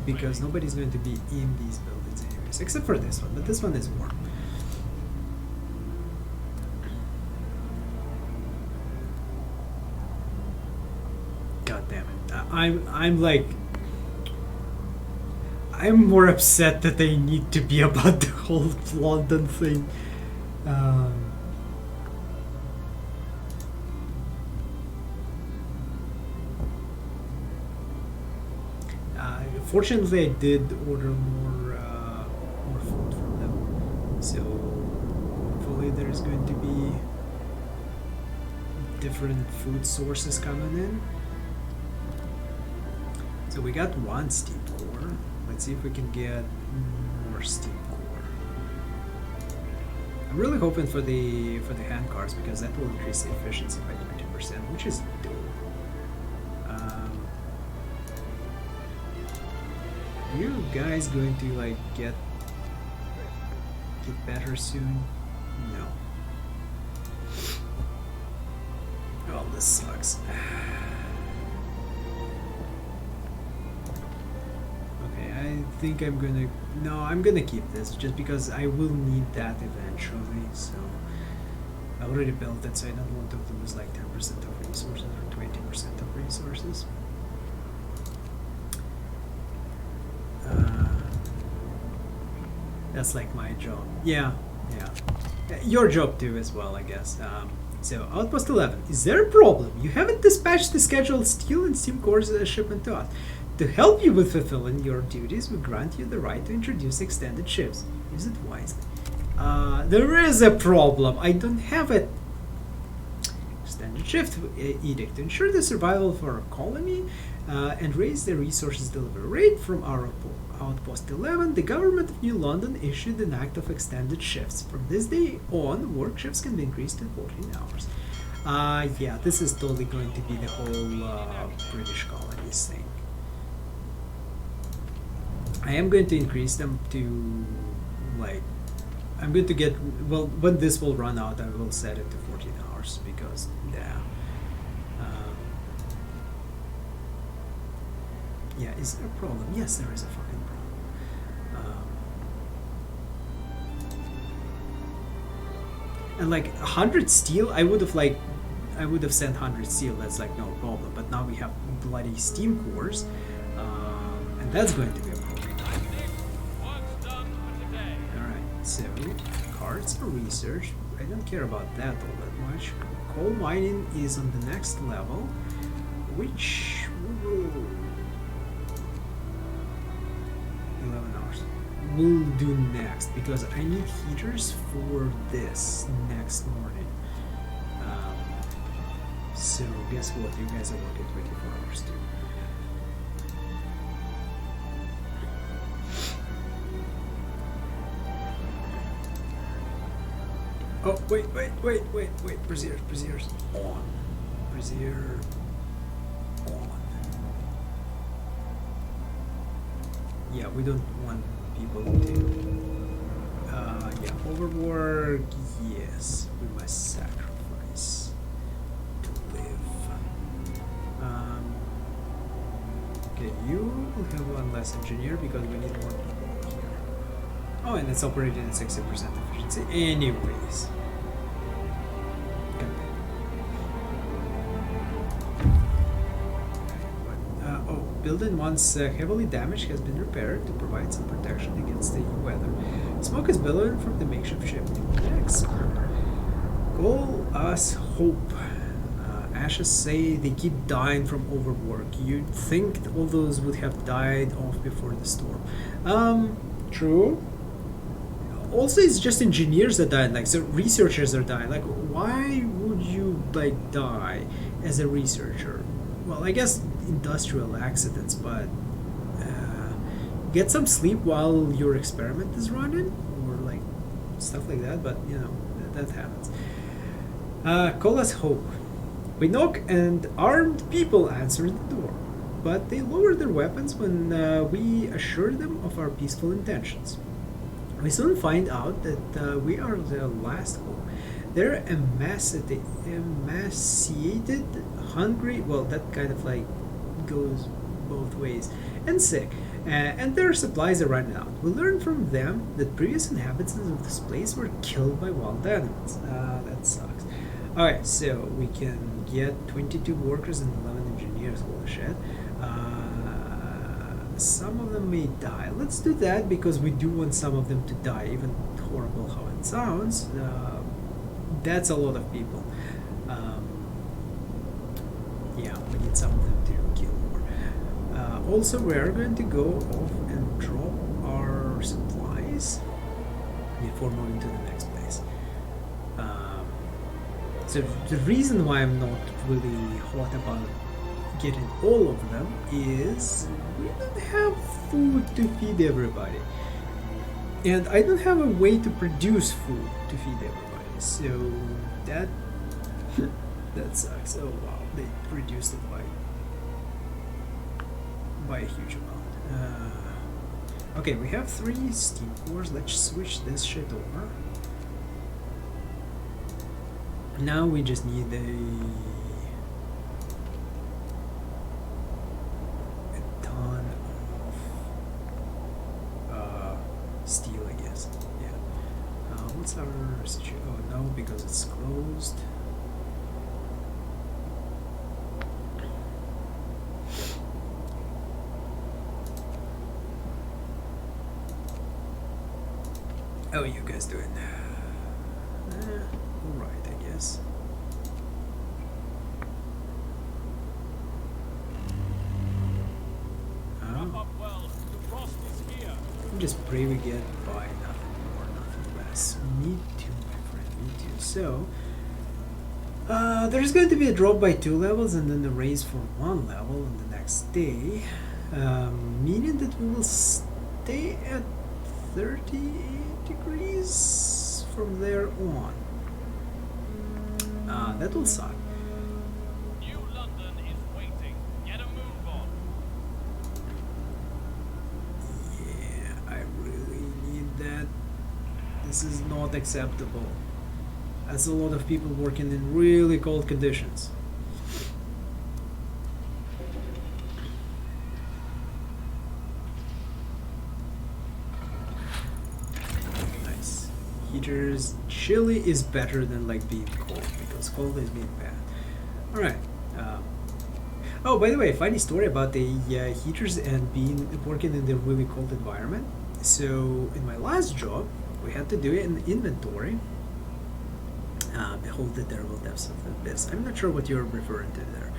Because nobody's going to be in these buildings anyways, except for this one, but this one is warm. God damn it. I'm like, I'm more upset that they need to be about the whole London thing. Fortunately, I did order more food from them, so hopefully there's going to be different food sources coming in. So we got one steam core. Let's see if we can get more steam core. I'm really hoping for the hand cars because that will increase the efficiency by 20%, which is dope. You guys going to like get better soon? No. Oh, this sucks. Okay, I think I'm gonna... No, I'm gonna keep this just because I will need that eventually, so... I already built it, so I don't want to lose like 10% of resources or 20% of resources. That's like my job. Yeah. Your job too as well, I guess. So, Outpost 11. Is there a problem? You haven't dispatched the scheduled steel and steam cores shipment to us. To help you with fulfilling your duties, we grant you the right to introduce extended shifts. Use it wisely. There is a problem. I don't have a extended shift edict to ensure the survival of our colony and raise the resources delivery rate from our Outpost 11. The government of New London issued an act of extended shifts. From this day on, work shifts can be increased to 14 hours. Yeah, this is totally going to be the whole British colonies thing. I am going to increase them to, like, I'm going to get, well, when this will run out, I will set it to 14 hours because, yeah. Yeah, is there a problem? Yes, there is a fucking problem. And like 100 steel, I would have sent 100 steel. That's like no problem. But now we have bloody steam cores, and that's going to be a problem. All right, so cards for research. I don't care about that all that much. Coal mining is on the next level, which will 11 hours. We'll do next because I need heaters for this next morning. So guess what? You guys are working 24 hours too. Oh wait! Braziers on. Brazier on. Yeah, we don't want people to. Yeah, overwork. Yes, we must sacrifice to live. Okay, you will have one less engineer because we need more people here. Oh, and it's operating at 60% efficiency. Anyways. Building once heavily damaged has been repaired to provide some protection against the weather. Smoke is billowing from the makeshift ship. Next. Call us hope. Ashes say they keep dying from overwork. You'd think all those would have died off before the storm. True. Also, it's just engineers that die, like, so researchers are dying. Like, why would you, like, die as a researcher? Well, I guess industrial accidents, but get some sleep while your experiment is running, or like stuff like that. But you know that happens. Call us hope. We knock, and armed people answer the door, but they lower their weapons when we assure them of our peaceful intentions. We soon find out that we are the last hope. They're emaciated, hungry. Well, that kind of like goes both ways, and sick. And their supplies are running out. We learn from them that previous inhabitants of this place were killed by wild animals. That sucks. Alright, so we can get 22 workers and 11 engineers. Holy shit. Some of them may die. Let's do that because we do want some of them to die, even horrible how it sounds. That's a lot of people. Yeah, we need some of them to kill more. Also, we are going to go off and drop our supplies before moving to the next place. So the reason why I'm not really hot about getting all of them is we don't have food to feed everybody. And I don't have a way to produce food to feed everybody. So that that sucks. Oh wow, they reduced it by a huge amount. Okay, we have 3 steam cores. Let's switch this shit over. Now we just need a ton of steel, I guess. Yeah. What's our situation? Oh no, because it's closed. How are you guys doing? Alright, I guess. Wrap up well. The frost is here. Just pray we get by, nothing more, nothing less. Me too, my friend, me too. So, there's going to be a drop by 2 levels and then a raise for 1 level on the next day. Meaning that we will stay at 38 degrees from there on. That will suck. New London is waiting. Get a move on. Yeah, I really need that. This is not acceptable. That's a lot of people working in really cold conditions. Nice. Heaters. Chilly is better than like being cold because cold is being bad. Alright. Oh, by the way, funny story about the heaters and working in the really cold environment. So in my last job, we had to do an inventory. Behold the terrible depths of the abyss. I'm not sure what you're referring to there.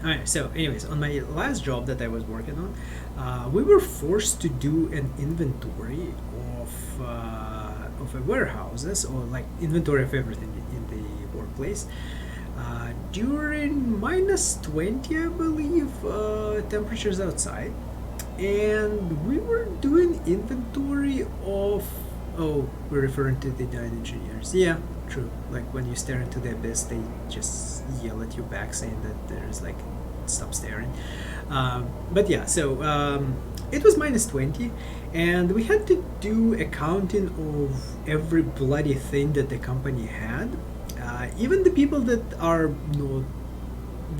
Alright, so anyways, on my last job that I was working on, we were forced to do an inventory of a warehouses, or like inventory of everything in the workplace. During -20, I believe, temperatures outside, and we were doing inventory of. Oh, we're referring to the dying engineers. Yeah, true. Like when you stare into the abyss, they just yell at you back, saying that there's like, stop staring. But yeah, so it was -20, and we had to do accounting of every bloody thing that the company had. Even the people that are not,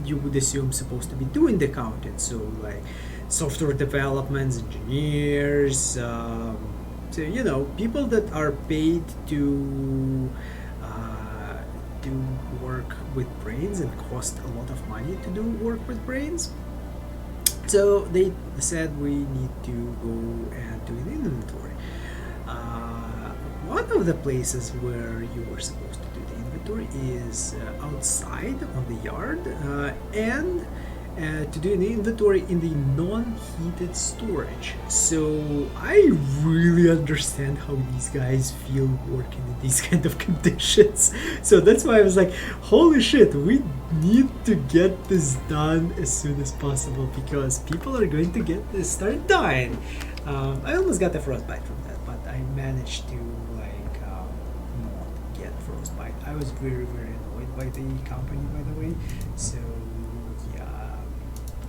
you would assume, supposed to be doing the accounting. So like software developments, engineers, So you know, people that are paid to do work with brains and cost a lot of money to do work with brains. So they said we need to go and do an inventory. One of the places where you were supposed to do the inventory is outside on the yard, and to do an inventory in the non-heated storage. So I really understand how these guys feel working in these kind of conditions. So that's why I was like, holy shit, we need to get this done as soon as possible because people are going to start dying. I almost got a frostbite from that, but I managed to not get frostbite. I was very, very annoyed by the company, by the way. So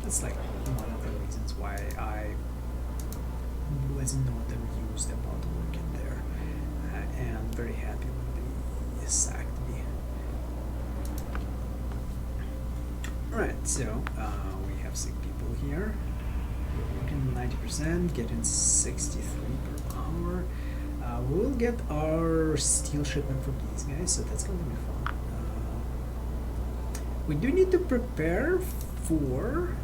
that's like one of the reasons why I was not amused about working there, and very happy when they sacked me. Alright, so we have 6 people here. We're working 90%, getting 63 per hour. We'll get our steel shipment from these guys, so that's going to be fun. We do need to prepare for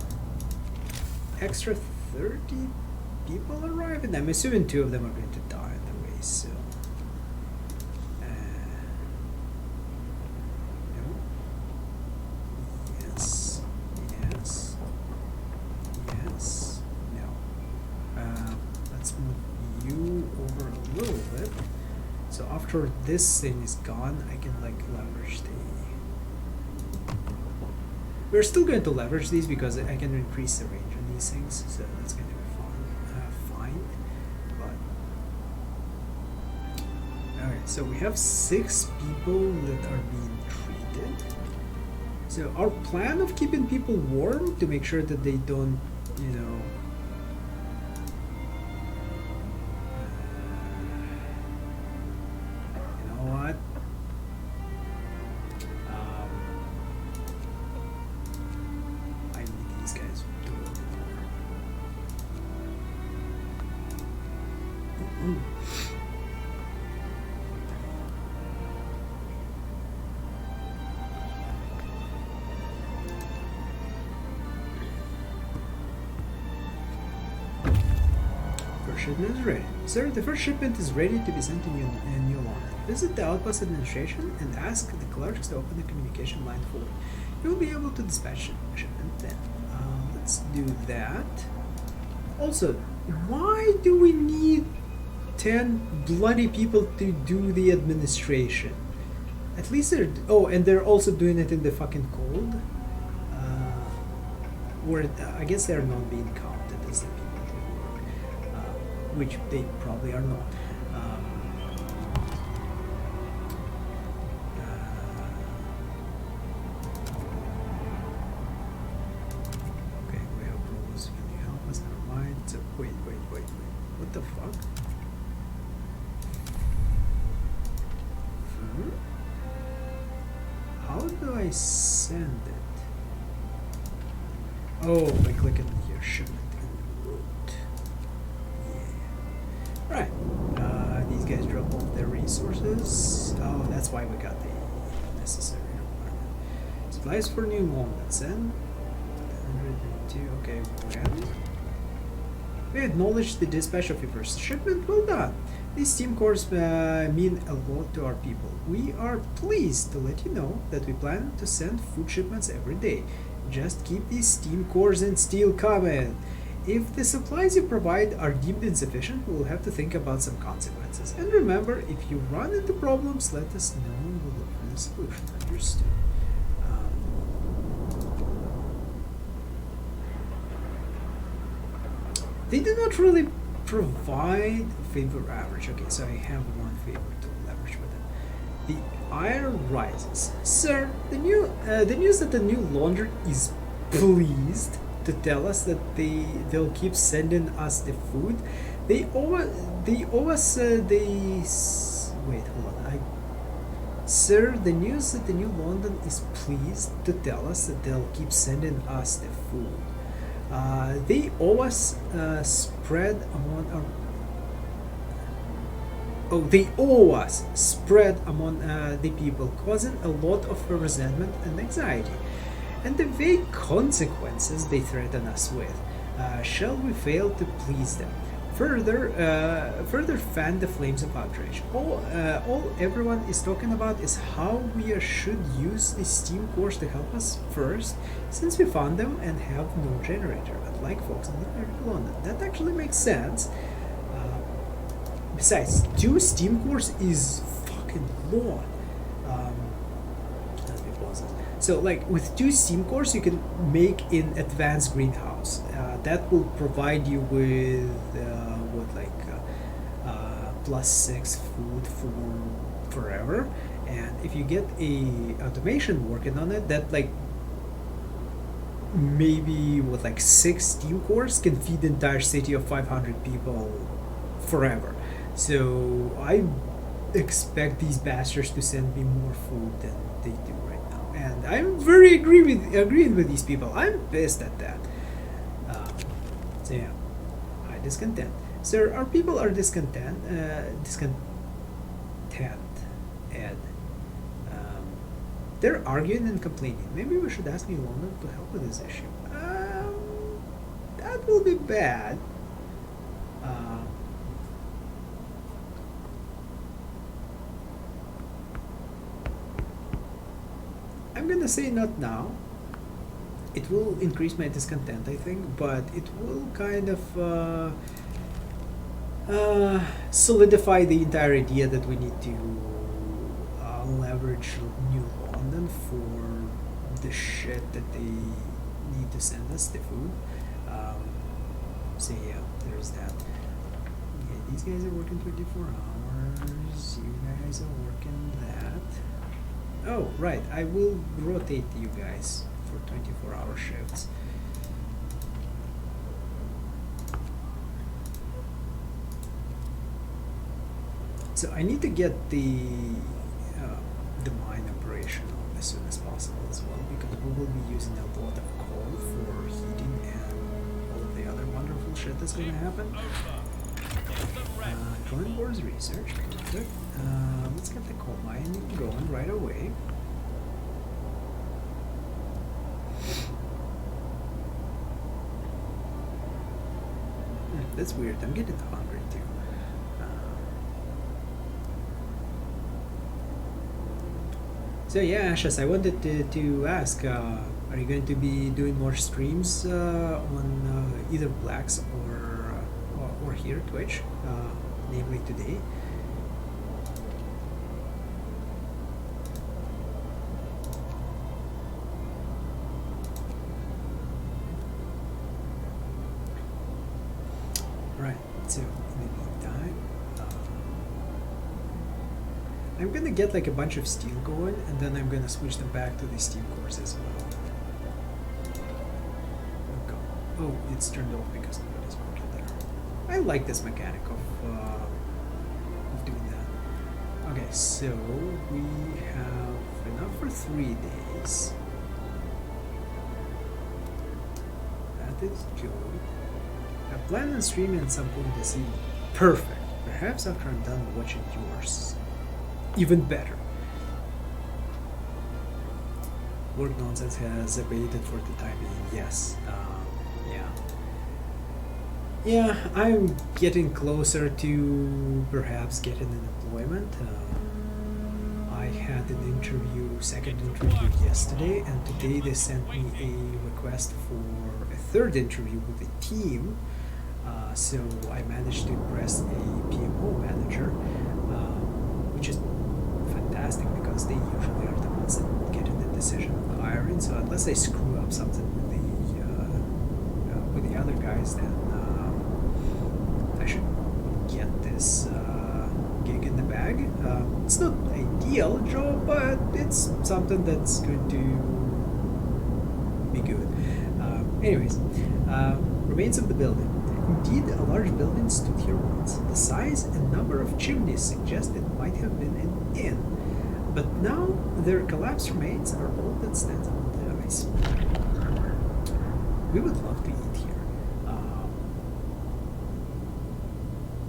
extra 30 people arriving. I'm assuming 2 of them are going to die on the way, so no. Yes, yes, yes, no. Let's move you over a little bit, so after this thing is gone I can like leverage the... We're still going to leverage these because I can increase the range on these things, so that's going to be fine. But alright, so we have 6 people that are being treated. So our plan of keeping people warm to make sure that they don't, you know, what? I need these guys to work more. First shipment is ready. Sir, the first shipment is ready to be sent to New London. Visit the Outpost Administration and ask the clerks to open the communication line for you. You'll be able to dispatch the shipment then. Let's do that. Also, why do we need 10 bloody people to do the administration? At least they're... Oh, and they're also doing it in the fucking cold. Or I guess they're not being counted as the people who work. Which they probably are not. Okay, we have rules. Can you help us? Never mind. So, wait. What the fuck? How do I send it? Oh, by clicking here, shipment and route. Yeah. Right. These guys drop off their resources. Oh, that's why we got the necessary requirement. Supplies for New London. Send 102. Okay, when? We acknowledge the dispatch of your first shipment. Well done. These team cores mean a lot to our people. We are pleased to let you know that we plan to send food shipments every day. Just keep these steam cores and steel coming. If the supplies you provide are deemed insufficient, we'll have to think about some consequences. And remember, if you run into problems, let us know and we'll look for the solution. Understood. They do not really provide favor average. Okay, so I have one favor to leverage with them. The ire rises. Sir, the news that the new laundry is pleased to tell us that they'll keep sending us the food. They owe us wait, hold on. Sir, the news that the New London is pleased to tell us that they'll keep sending us the food. They owe us spread on our... they owe us, spread among the people, causing a lot of resentment and anxiety. And the vague consequences they threaten us with. Shall we fail to please them? Further fan the flames of outrage. All everyone is talking about is how we should use the steam cores to help us first, since we found them and have no generator, unlike folks in London. That actually makes sense. Besides, 2 steam cores is fucking long. Let's be positive. So, like, with 2 steam cores, you can make an advanced greenhouse. That will provide you with +6 food for forever. And if you get a automation working on it, that like maybe with like 6 steam cores can feed the entire city of 500 people forever. So I expect these bastards to send me more food than they do right now, and I'm very agreeing with these people. I'm pissed at that. So yeah, high discontent. Sir, our people are discontent. Ed. They're arguing and complaining. Maybe we should ask New London to help with this issue. That will be bad. I'm gonna say not now. It will increase my discontent, I think, but it will kind of solidify the entire idea that we need to leverage New London for the shit that they need to send us, the food. So yeah, there's that. Okay, these guys are working 24 hours. You guys are working that. Oh, right. I will rotate you guys for 24-hour shifts. So I need to get the mine operational as soon as possible as well, because we will be using a lot of coal for heating and all of the other wonderful shit that's going to happen. Join Wars research, perfect. Let's get the coal mine going right away. That's weird. I'm getting hungry too. So yeah, Ashes, I wanted to ask, are you going to be doing more streams on either Blacks or here Twitch, namely today? Right. So in the meantime, I'm gonna get like a bunch of steel going, and then I'm gonna switch them back to the steam cores as well. Okay. Oh, it's turned off because nobody's working there. I like this mechanic of doing that. Okay, so we have enough for 3 days. That is good. I plan on streaming at some point this evening. Perfect. Perhaps after I'm done watching yours. Even better. Work nonsense has abated for the time being. Yes. Yeah, I'm getting closer to perhaps getting an employment. I had an interview, second interview yesterday, and today they sent me a request for a third interview with the team. So I managed to impress a PMO manager, which is fantastic because they usually are the ones that get in the decision of the hiring. So unless I screw up something with the other guys, then I should get this gig in the bag. It's not an ideal job, but it's something that's going to be good. Anyways, remains of the building. Indeed, a large building stood here once. The size and number of chimneys suggest it might have been an inn, but now their collapsed remains are all that stands on the ice. We would love to eat here.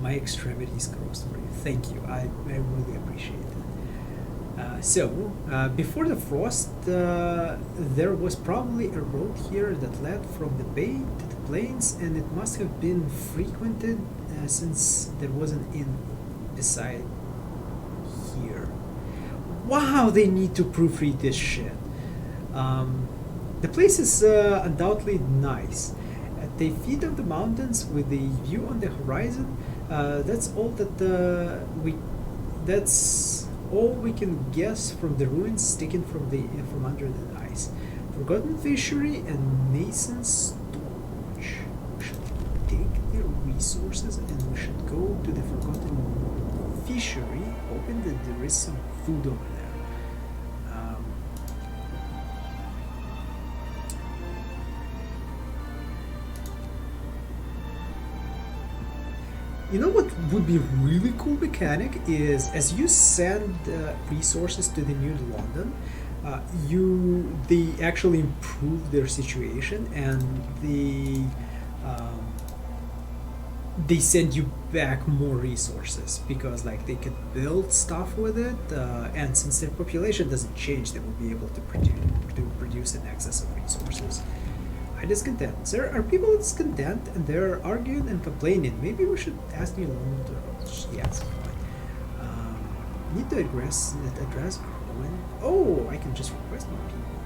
My extremities crossed for you. Thank you. I really appreciate it. Before the frost, there was probably a road here that led from the bay to the plains, and it must have been frequented since there was an inn beside here. Wow, they need to proofread this shit. The place is undoubtedly nice. At the feet of the mountains with the view on the horizon, that's all we can guess from the ruins sticking from under the ice. Forgotten fishery and nascent storage. We should take their resources and we should go to the forgotten fishery, hoping that there is some food over there. You know what would be really cool mechanic is as you send resources to the New London, they actually improve their situation and they send you back more resources because like they can build stuff with it, and since their population doesn't change, they will be able to produce an excess of resources. Discontent. There are people discontent and they're arguing and complaining. Maybe we should ask New London to yes, fine. Need to address growing. Oh, I can just request more people.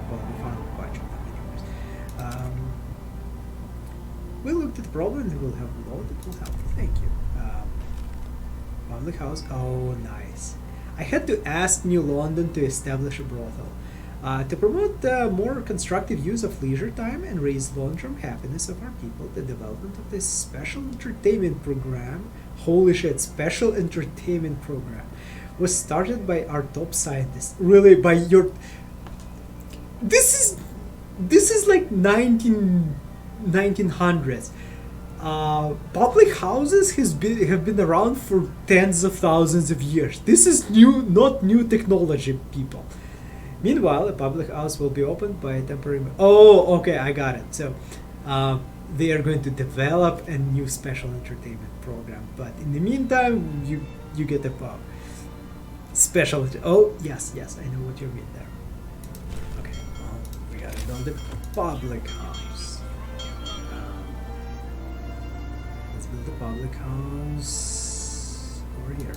Well, we found a bunch of them anyways. We looked at the problem and we'll have multiple help. Thank you. Public house. Oh, nice. I had to ask New London to establish a brothel. To promote more constructive use of leisure time and raise long-term happiness of our people, the development of this special entertainment program, holy shit, special entertainment program, was started by our top scientists. Really, by your... This is like 1900s. Public houses have been around for tens of thousands of years. This is not new technology, people. Meanwhile, a public house will be opened by a temporary... Oh, okay, I got it. So, they are going to develop a new special entertainment program. But in the meantime, you get the special... Oh, yes, I know what you mean there. Okay, well, we gotta build a public house. Let's build a public house over here.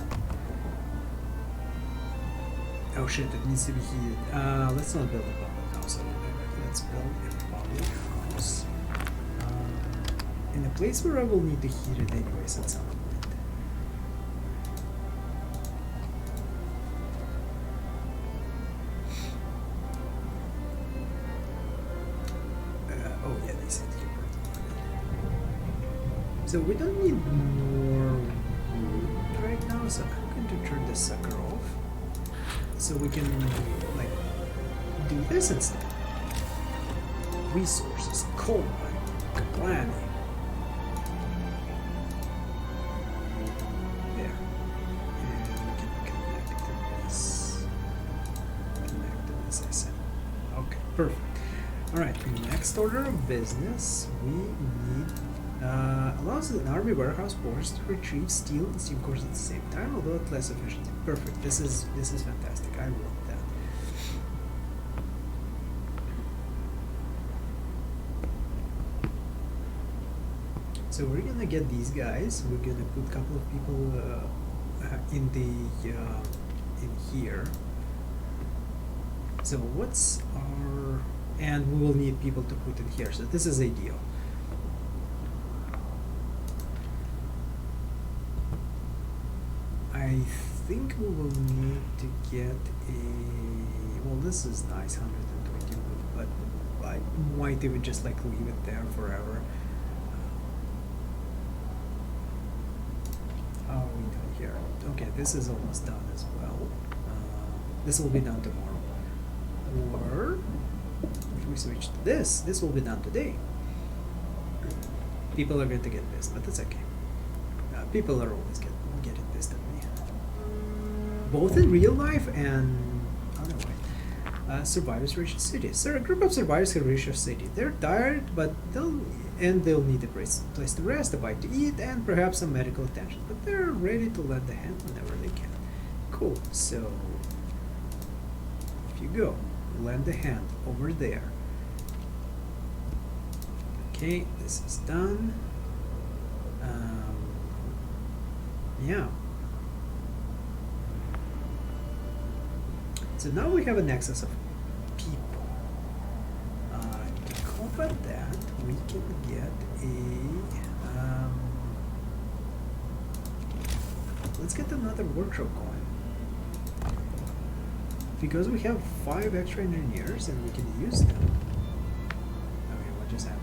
Oh shit, it needs to be heated. Let's not build a public house over there. Let's build a public house in a place where I will need to heat it anyways at some point. Oh yeah, they said here. So we don't need more wood right now, so I'm going to turn this sucker off. So we can, like, do this instead. Resources, coal mining, planning. There. And we can connect to this. Connect to this, I said. Okay, perfect. Alright, next order of business, we need... allows an army warehouse force to retrieve steel and steam cores at the same time, although at less efficiency. Perfect. This is fantastic. I want that. So we're gonna get these guys. We're gonna put a couple of people in here. So what's our... And we will need people to put in here. So this is ideal. I think we will need to get a... Well, this is nice, 120 wood, but I might even just like leave it there forever. How are we doing here? Okay, this is almost done as well. This will be done tomorrow. Or, if we switch to this will be done today. People are going to get pissed, but that's okay. People are always getting pissed at me. Both in real life and otherwise. Survivors reach the city. Sir, a group of survivors have reached the city. They're tired, but they'll and they'll need a place to rest, a bite to eat, and perhaps some medical attention. But they're ready to lend a hand whenever they can. Cool. So if you go, lend a hand over there. Okay, this is done. Yeah. So now we have a nexus of people. To combat that, we can get a... let's get another workshop going. Because we have 5 extra engineers and we can use them. Okay, what just happened?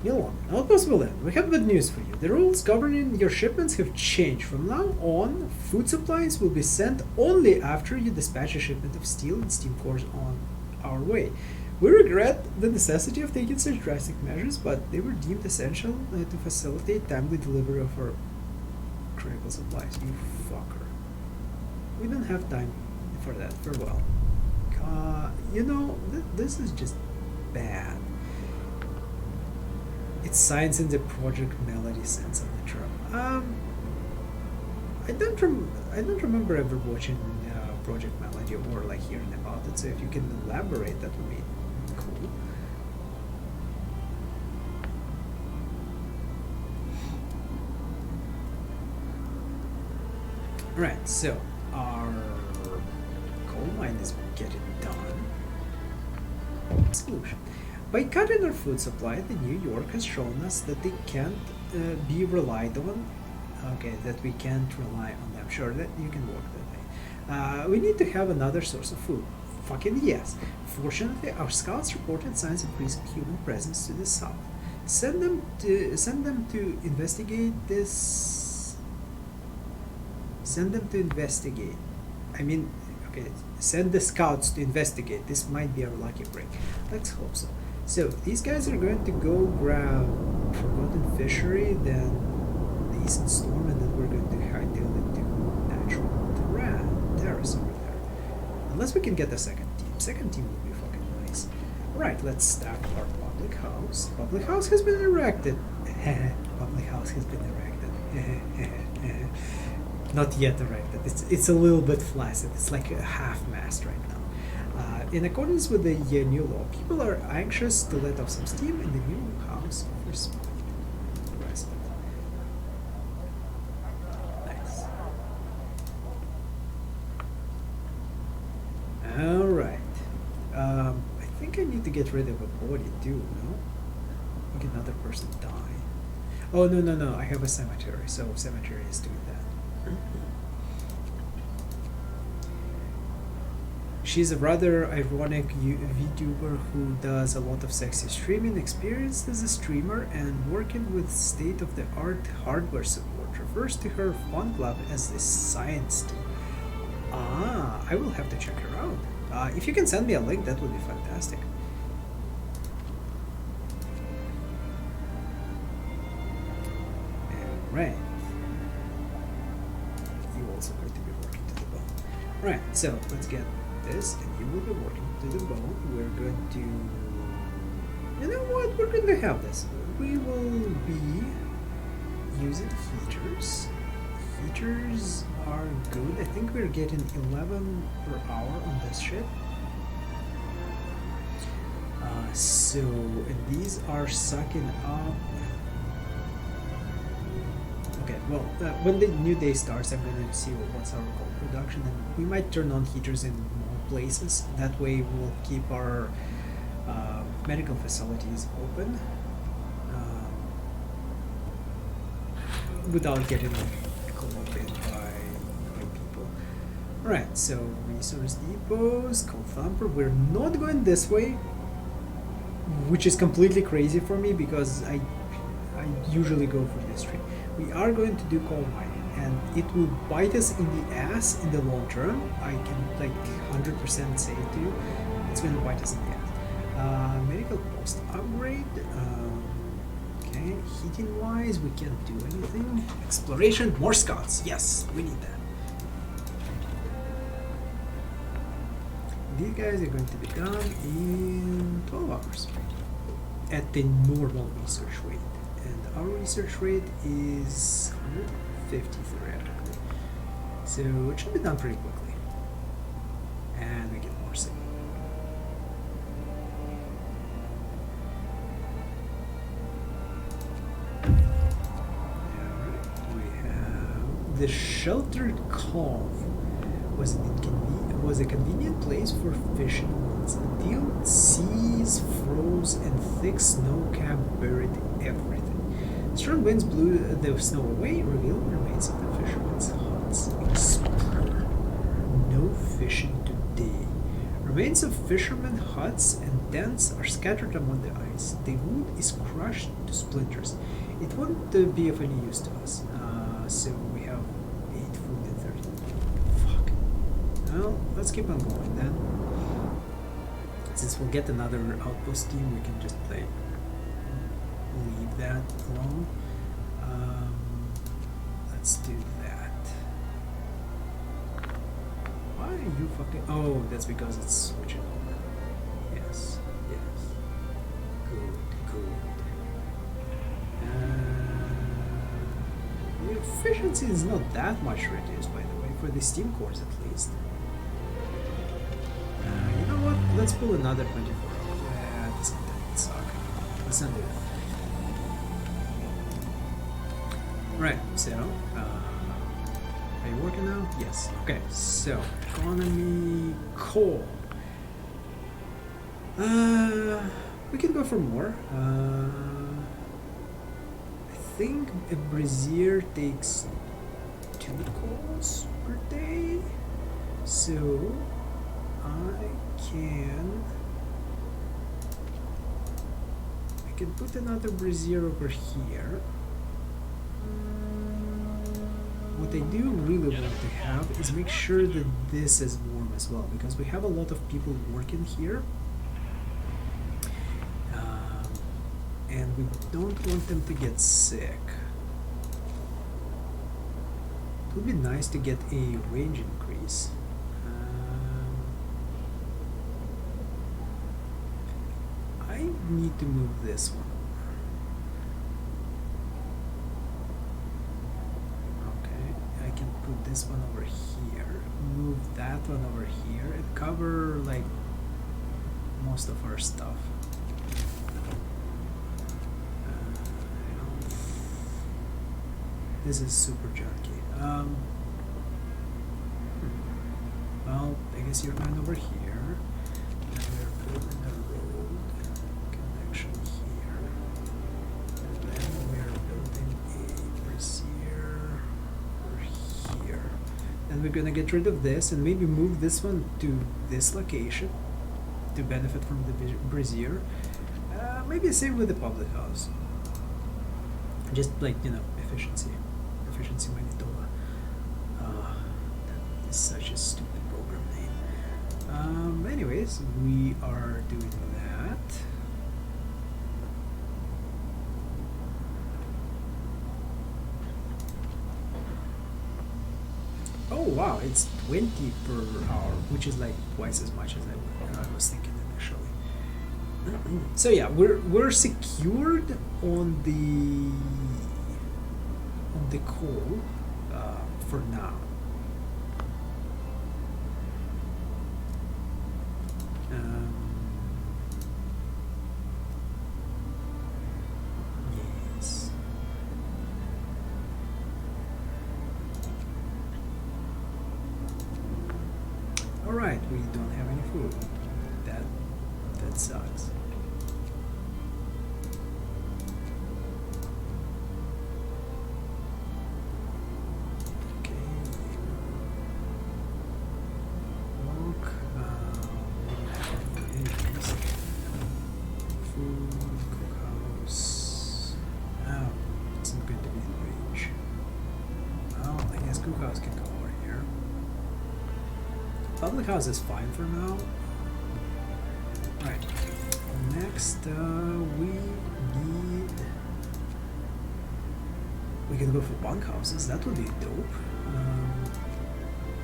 Milon, Outpost will end. We have good news for you. The rules governing your shipments have changed. From now on, food supplies will be sent only after you dispatch a shipment of steel and steam cores on our way. We regret the necessity of taking such drastic measures, but they were deemed essential to facilitate timely delivery of our critical supplies. You fucker. We don't have time for that. Farewell. You know, this is just bad. It's science in the Project Melody sense of the term. I don't remember ever watching Project Melody or like hearing about it. So if you can elaborate, that would be cool. Right. So our coal mine is getting done. Solution. By cutting our food supply, the New York has shown us that they can't be relied on. Okay, that we can't rely on them. Sure, that you can work that way. We need to have another source of food. Fucking yes. Fortunately, our scouts reported signs of recent human presence to the south. Send them to investigate this. Send them to investigate. I mean, okay, send the scouts to investigate. This might be our lucky break. Let's hope so. So these guys are going to go grab Forgotten Fishery, then the Eastern Storm, and then we're going to hightail it to Natural Terrace over there. Unless we can get a second team. Second team would be fucking nice. Alright, let's start our public house. Public house has been erected. Public house has been erected. Not yet erected. It's a little bit flaccid. It's like a half-mast right now. In accordance with the new law, people are anxious to let off some steam in the new house for respite. Nice. Alright. I think I need to get rid of a body too, no? Like another person die. Oh, no. I have a cemetery, so cemetery is doing that. She's a rather ironic VTuber who does a lot of sexy streaming, experienced as a streamer, and working with state-of-the-art hardware support. Refers to her fun club as the Science Team. Ah, I will have to check her out. If you can send me a link, that would be fantastic. Right. You also going to be working to the bone. Right, so let's get this, and you will be working to the bone. We're going to... You know what? We're going to have this. We will be using heaters. Heaters are good. I think we're getting 11 per hour on this ship. And these are sucking up... Okay, well, when the new day starts, I'm going to see what's our coal production, and we might turn on heaters in more places. That way we'll keep our medical facilities open without getting corrupted by people. Alright, so resource depots, coal thumper. We're not going this way, which is completely crazy for me because I usually go for this tree. We are going to do coal mining, and it will bite us in the ass in the long term. I can like 100% say it to you. It's going to bite us in the ass. Medical post upgrade. Okay, heating wise, we can't do anything. Exploration, more scouts. Yes, we need that. these guys are going to be done in 12 hours at the normal research rate, and our research rate is 150 theoretically, so it should be done pretty quickly, and we get more signal. The sheltered cove was a convenient place for fishing once, until seas froze and thick snow cap buried everything. Strong winds blew the snow away, revealing the remains of the fishermen's huts. Explore. No fishing today. Remains of fishermen huts and tents are scattered among the ice. The wood is crushed to splinters. It won't be of any use to us. So we have 8 food and 30. Fuck. Well, let's keep on going then. Since we'll get another outpost team, we can just leave that alone. Let's do that. Why are you fucking... Oh, that's because it's switching over. Yes, yes. Good, good. The efficiency is not that much reduced, by the way, for the steam cores at least. You know what? Let's pull another 24 hours. That suck. Let's not do it. Right, so, are you working now? Yes. Okay, so, economy, coal. We can go for more. I think a brazier takes 2 coals per day, so I can put another brazier over here. What I do really want to have is make sure that this is warm as well, because we have a lot of people working here. And we don't want them to get sick. It would be nice to get a range increase. I need to move this one. Okay, I can put this one over here, move that one over here, and cover like most of our stuff. This is super junky. Well, I guess you're going over here. And we're building a road connection here. And then we're building a brazier over here. And we're gonna get rid of this and maybe move this one to this location to benefit from the brazier. Maybe same with the public house. Just like, you know, efficiency Manitoba. That is such a stupid program name. Anyways, we are doing that. Oh wow, it's 20 per hour, which is like twice as much as I was thinking initially. So yeah, we're secured on the coal for now. Yes. All right, we don't have any food. That sucks. Public house is fine for now. Right. Next, we can go for bunkhouses. That would be dope.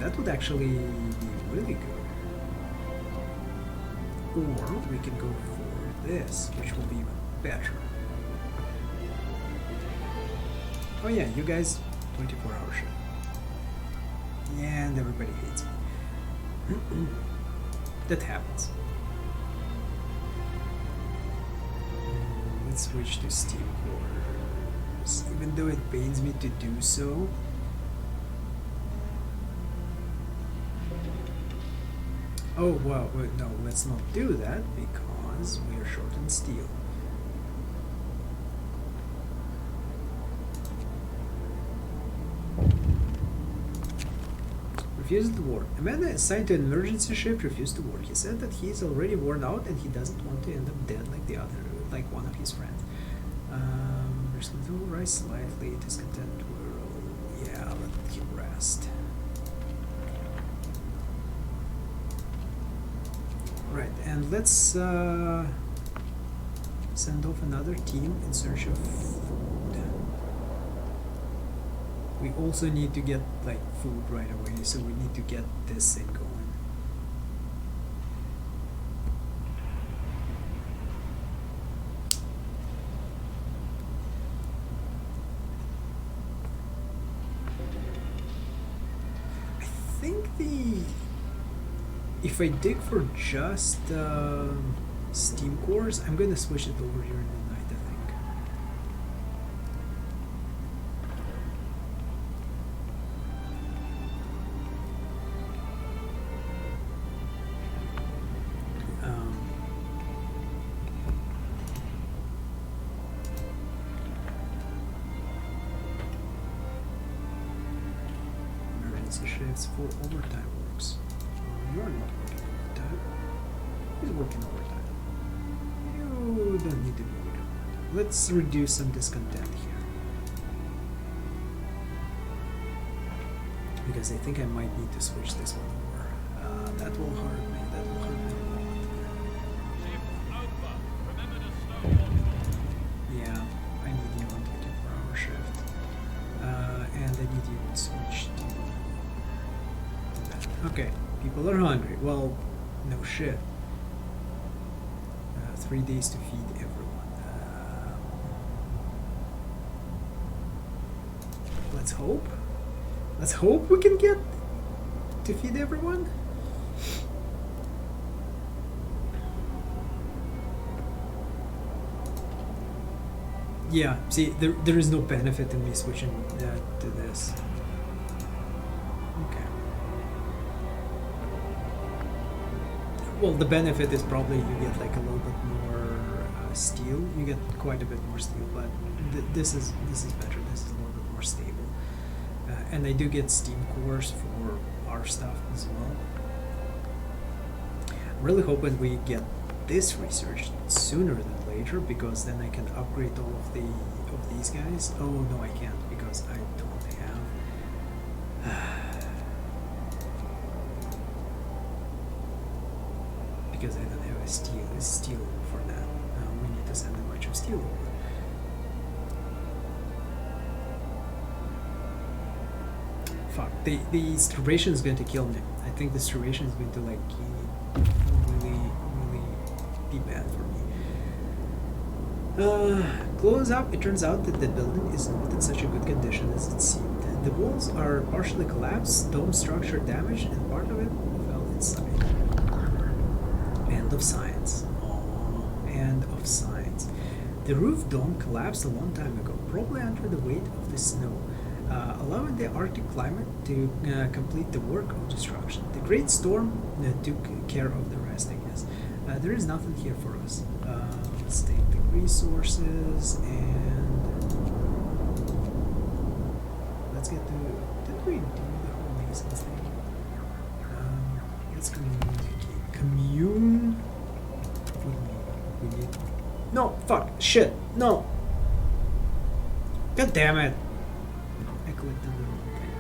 That would actually be really good. Or we can go for this, which will be even better. Oh yeah, you guys, 24-hour shift. Yeah, and everybody hates me. That happens. Let's switch to Steam Quarters, even though it pains me to do so. Oh, well, no, let's not do that because we are short on steel. Refused to work. A man assigned to an emergency shift refused to work. He said that he is already worn out and he doesn't want to end up dead like one of his friends. There's no rise slightly, discontent will, yeah, let him rest. Right, and let's send off another team in search of food. We also need to get like food right away, so we need to get this thing going. I think if I dig for just steam cores, I'm gonna switch it over here in the night, I think. Emergency shifts for overtime works. You're not working overtime. Who's working overtime? You don't need to be working overtime. Let's reduce some discontent here. Because I think I might need to switch this one over. That will hurt me. That will hurt me a lot. Shift over. Remember to stow your Yeah, I need you on 24-hour shift. And I need you to switch to that. Okay. People are hungry. Well, no shit. 3 days to feed everyone. Let's hope. Let's hope we can get to feed everyone. Yeah, see, there is no benefit in me switching to this. Okay. Well, the benefit is probably you get like a little bit more steel. You get quite a bit more steel, but this is better. This is a little bit more stable, and I do get steam cores for our stuff as well. I'm really hoping we get this research sooner than later, because then I can upgrade all of these guys. Oh no, I can't because I don't have. Because I don't have a steel for that. We need to send a bunch of steel over. Fuck, the starvation is going to kill me. I think the starvation is going to like really be bad for me. Close up, it turns out that the building is not in such a good condition as it seemed. The walls are partially collapsed, dome structure damaged, and part of it fell inside. End of science. Aww, end of science. The roof dome collapsed a long time ago, probably under the weight of the snow, allowing the Arctic climate to complete the work of destruction. The great storm took care of the rest, I guess. There is nothing here for us. Let's take the resources and let's get to. Did we do the whole Masons thing? Let's communicate. Commune. We need. No, fuck, shit, no. God damn it. I clicked on the wrong thing.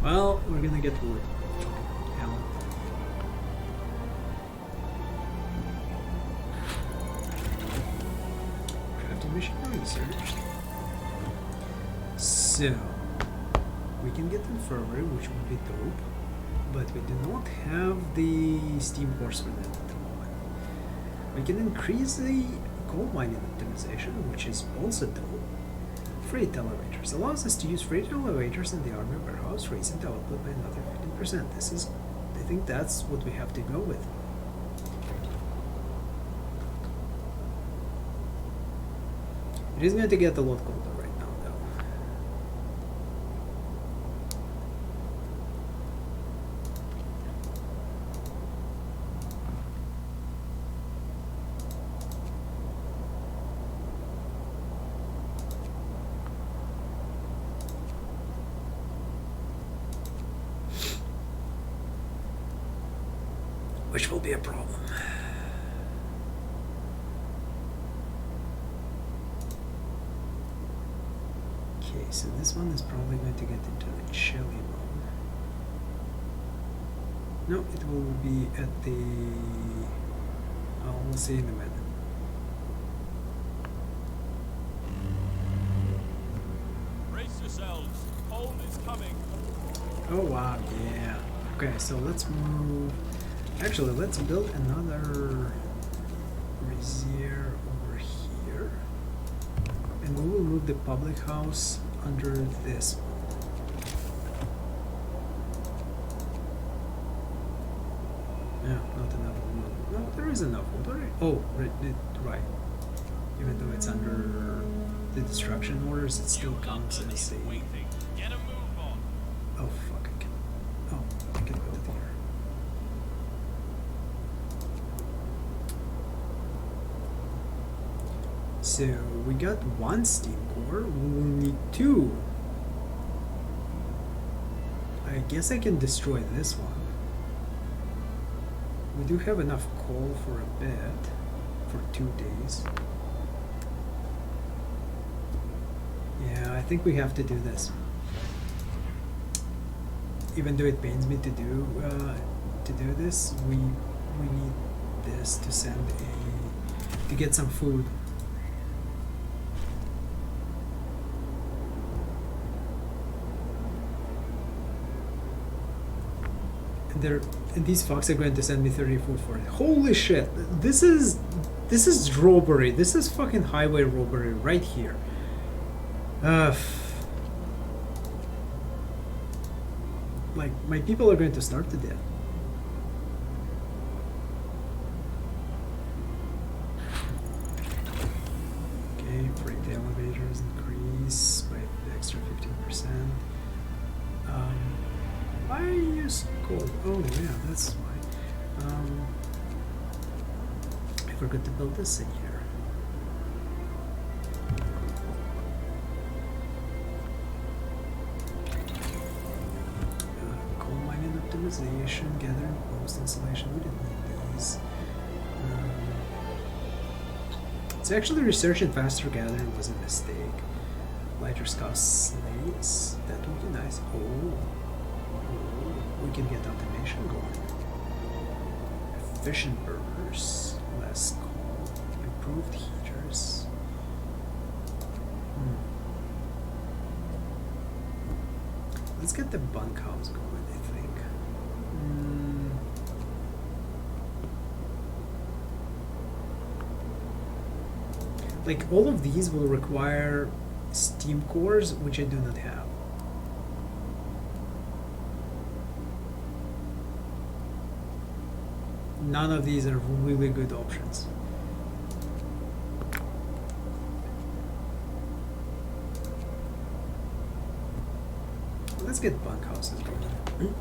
Well, we're gonna get wood. Hell. Crafting mission researched. So, We can get infirmary, which would be dope, but we do not have the steam cores for that at the moment. We can increase the coal mining optimization, which is also dope. Freight elevators allows us to use freight elevators in the army warehouse, raising the output by another 15%. I think that's what we have to go with. It is going to get a lot colder right now, though. Which will be a problem. Okay, so this one is probably going to get into the chilly mode. No, it will be at the... Oh, we'll see in a minute. Brace yourselves. Cold is coming. Oh wow, yeah. Okay, so let's move... Actually, let's build another brazier over here. And we will move the public house under this one. Yeah, not enough wood. No, there is enough wood. Oh, right. Even though it's under the destruction orders, it still counts as a... Waiting. Get a move on. Oh, fuck. I can put it here. So we got one steam core, we will need two. I guess I can destroy this one. We do have enough coal for a bit, for 2 days. Yeah, I think we have to do this. Even though it pains me to do this, we need this to get some food. And these fucks are going to send me 30 food for it. Holy shit! This is robbery. This is fucking highway robbery right here. Like, my people are going to starve to death. Okay, freight elevators increase by the extra 15%. Why use coal? Oh yeah, that's why. I forgot to build this in here. Coal mining optimization, gathering post installation. We didn't need these. It's actually researching faster gathering was a mistake. Lighter cost slates. That would be nice. Oh. We can get automation going. Efficient burners, less coal, improved heaters. Let's get the bunkhouse going, I think. Like, all of these will require steam cores, which I do not have. None of these are really good options. Let's get bunkhouses going.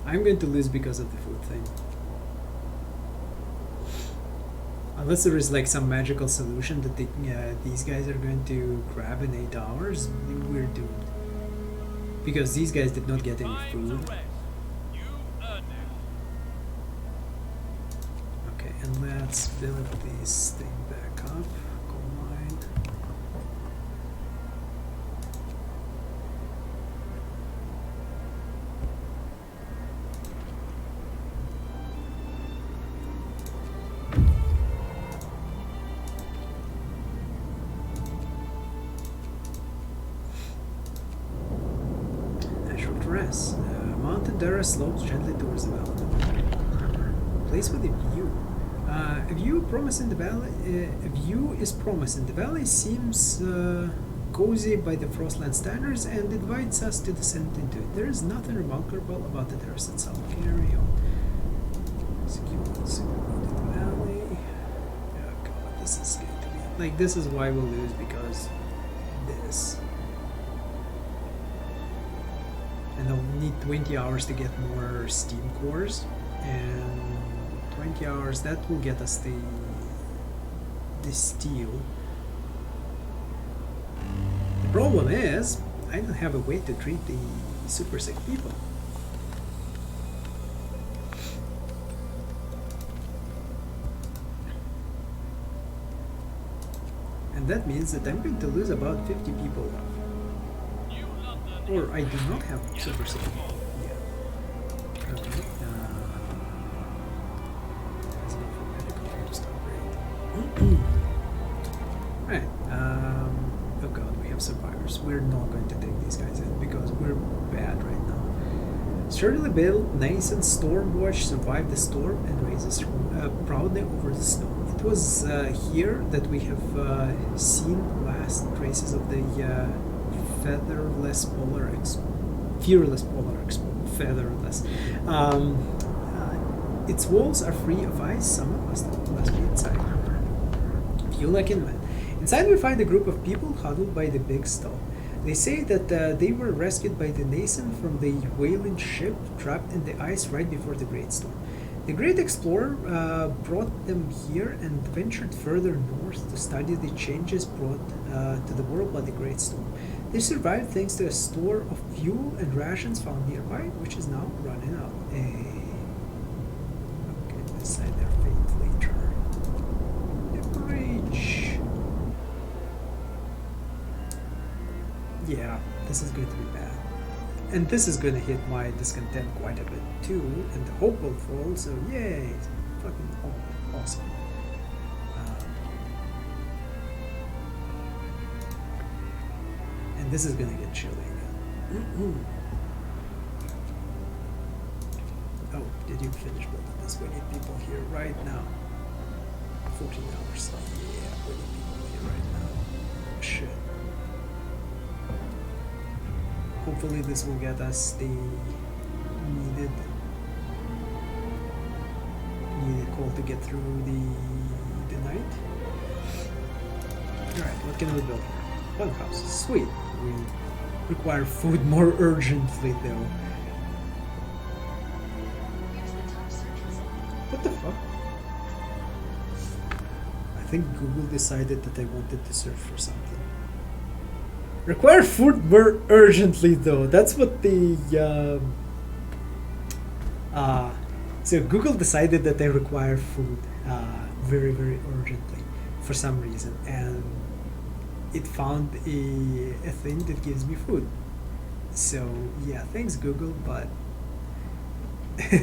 I'm going to lose because of the food thing. Unless there is like some magical solution that these guys are going to grab in 8 hours, we're doomed. Because these guys did not get any food. Okay, and let's build this thing back up. Coal mine. Yes. Mountain terrace slopes gently towards the valley. Place with a view. A view promised in the valley. A view is promised in the valley. Seems cozy by the Frostland standards and invites us to descend into it. There is nothing remarkable about the terrace itself. Carry on. Secure the valley. Oh god, this is going to be like this is why we'll lose because this. And I'll need 20 hours to get more steam cores, and 20 hours that will get us the steel. The problem is I don't have a way to treat the super sick people. And that means that I'm going to lose about 50 people. Or I do not have super sick people. Yeah. Okay. Let's go for medical first upgrade. Right. Oh god, we have survivors. We're not going to take these guys in because we're bad right now. Sturdily built, nascent Stormwatch survived the storm and raises proudly over the snow. It was here that we have seen last traces of the featherless its walls are free of ice. Someone must be inside. Feel like in man. Inside we find a group of people huddled by the big stove. They say that they were rescued by the nascent from the whaling ship trapped in the ice right before the Great Storm. The great explorer brought them here and ventured further north to study the changes brought to the world by the Great Storm. They survived thanks to a store of fuel and rations found nearby, which is now running out. Okay, decide their fate later. The bridge. Yeah, this is going to be bad. And this is going to hit my discontent quite a bit too, and the hope will fall, so yay! It's fucking awesome. And this is going to get chilly again. Oh, did you finish building this? We need people here right now. 14 hours. Yeah, we need people here right now. Shit. Hopefully this will get us the needed coal to get through the night. Alright, what can we build here? Bunkhouse. Sweet. We require food more urgently though. What the fuck? I think Google decided that they wanted to search for something. Require food more urgently though. That's what the so Google decided that they require food very, very urgently for some reason, and it found a thing that gives me food. So yeah, thanks Google, but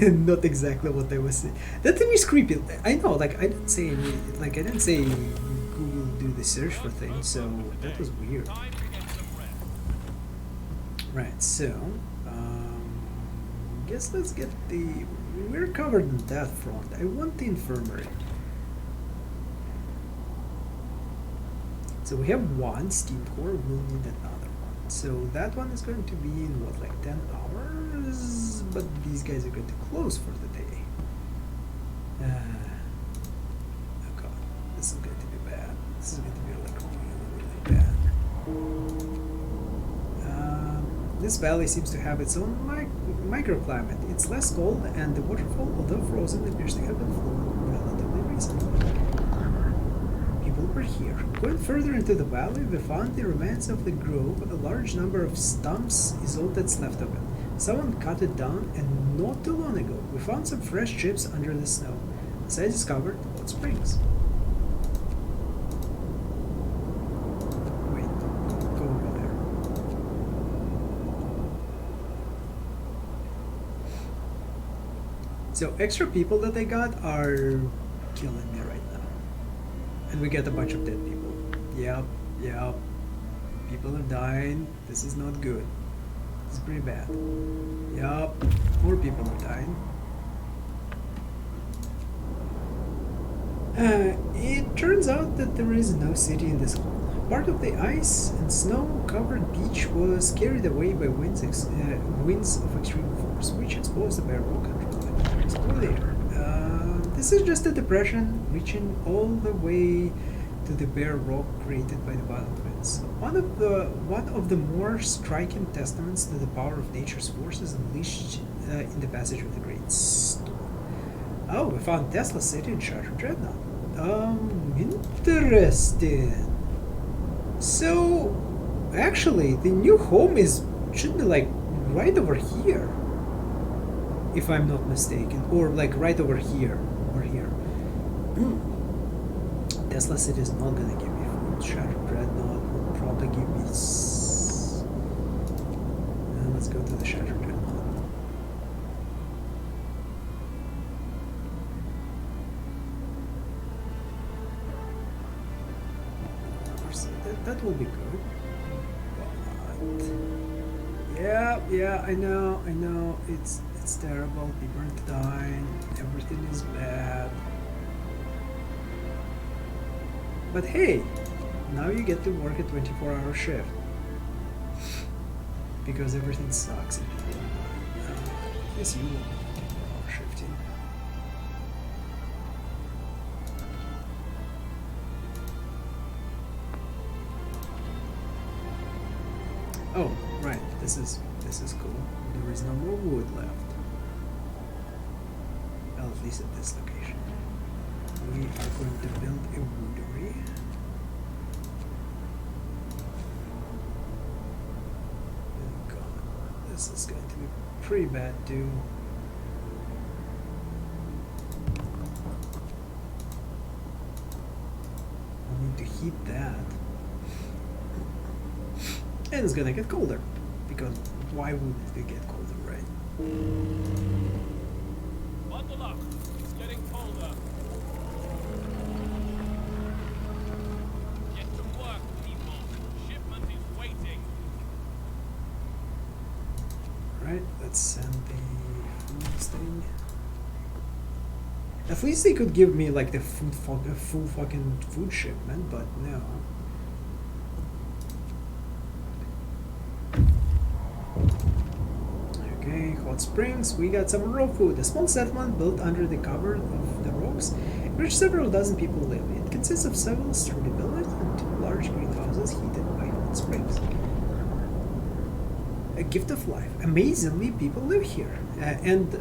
not exactly what I was saying. That thing is creepy. I know, like I didn't say Google do the search for things, so that was weird. Right, so guess let's get the. We're covered on that front. I want the infirmary. So we have one steam core. We'll need another one. So that one is going to be in what, like 10 hours? But these guys are going to close for the day. Oh god, this is going to be bad. This is going to be like really, really bad. This valley seems to have its own microclimate. It's less cold, and the waterfall, although frozen, appears to have been flowing relatively recently. People were here. Going further into the valley, we found the remains of the grove. A large number of stumps is all that's left of it. Someone cut it down, and not too long ago, we found some fresh chips under the snow. As I discovered, hot springs. Wait, go over there. So extra people that I got are killing me right now. And we get a bunch of dead people. Yep. People are dying. This is not good. It's pretty bad. Yup, more people are dying. It turns out that there is no city in this hole. Part of the ice and snow-covered beach was carried away by winds of extreme force, which exposed the bare rock control. Spoiler. This is just a depression reaching all the way to the bare rock created by the violent winds. One of the more striking testaments to the power of nature's forces unleashed in the passage of the Great Storm. Oh, we found Tesla City in Shattered Dreadnought. Interesting. So, actually, the new home should be like right over here, if I'm not mistaken, or like right over here, or here. Tesla City is not gonna give me food. Shattered Dreadnought will probably give me. Let's go to the Shattered Dreadnought. That will be good. But yeah, I know. It's terrible. People are dying. Everything is bad. But hey, now you get to work a 24-hour shift because everything sucks. Yes, you will 24-hour shifting. Oh, right. This is cool. There is no more wood left. Well, at least at this location. We are going to build a woodery. Oh god, this is going to be pretty bad too. I need to heat that. And it's gonna get colder, because why wouldn't it get colder, right? Bundle up. It's getting colder. Get to work, people. Shipment is waiting. Right, let's send the food thing. At least they could give me like the full fucking food shipment, but no. Okay, hot springs. We got some raw food. A small settlement built under the cover of the rocks, in which several dozen people live. It consists of several sturdy buildings and 2 large greenhouses heated by hot springs. A gift of life. Amazingly, people live here, and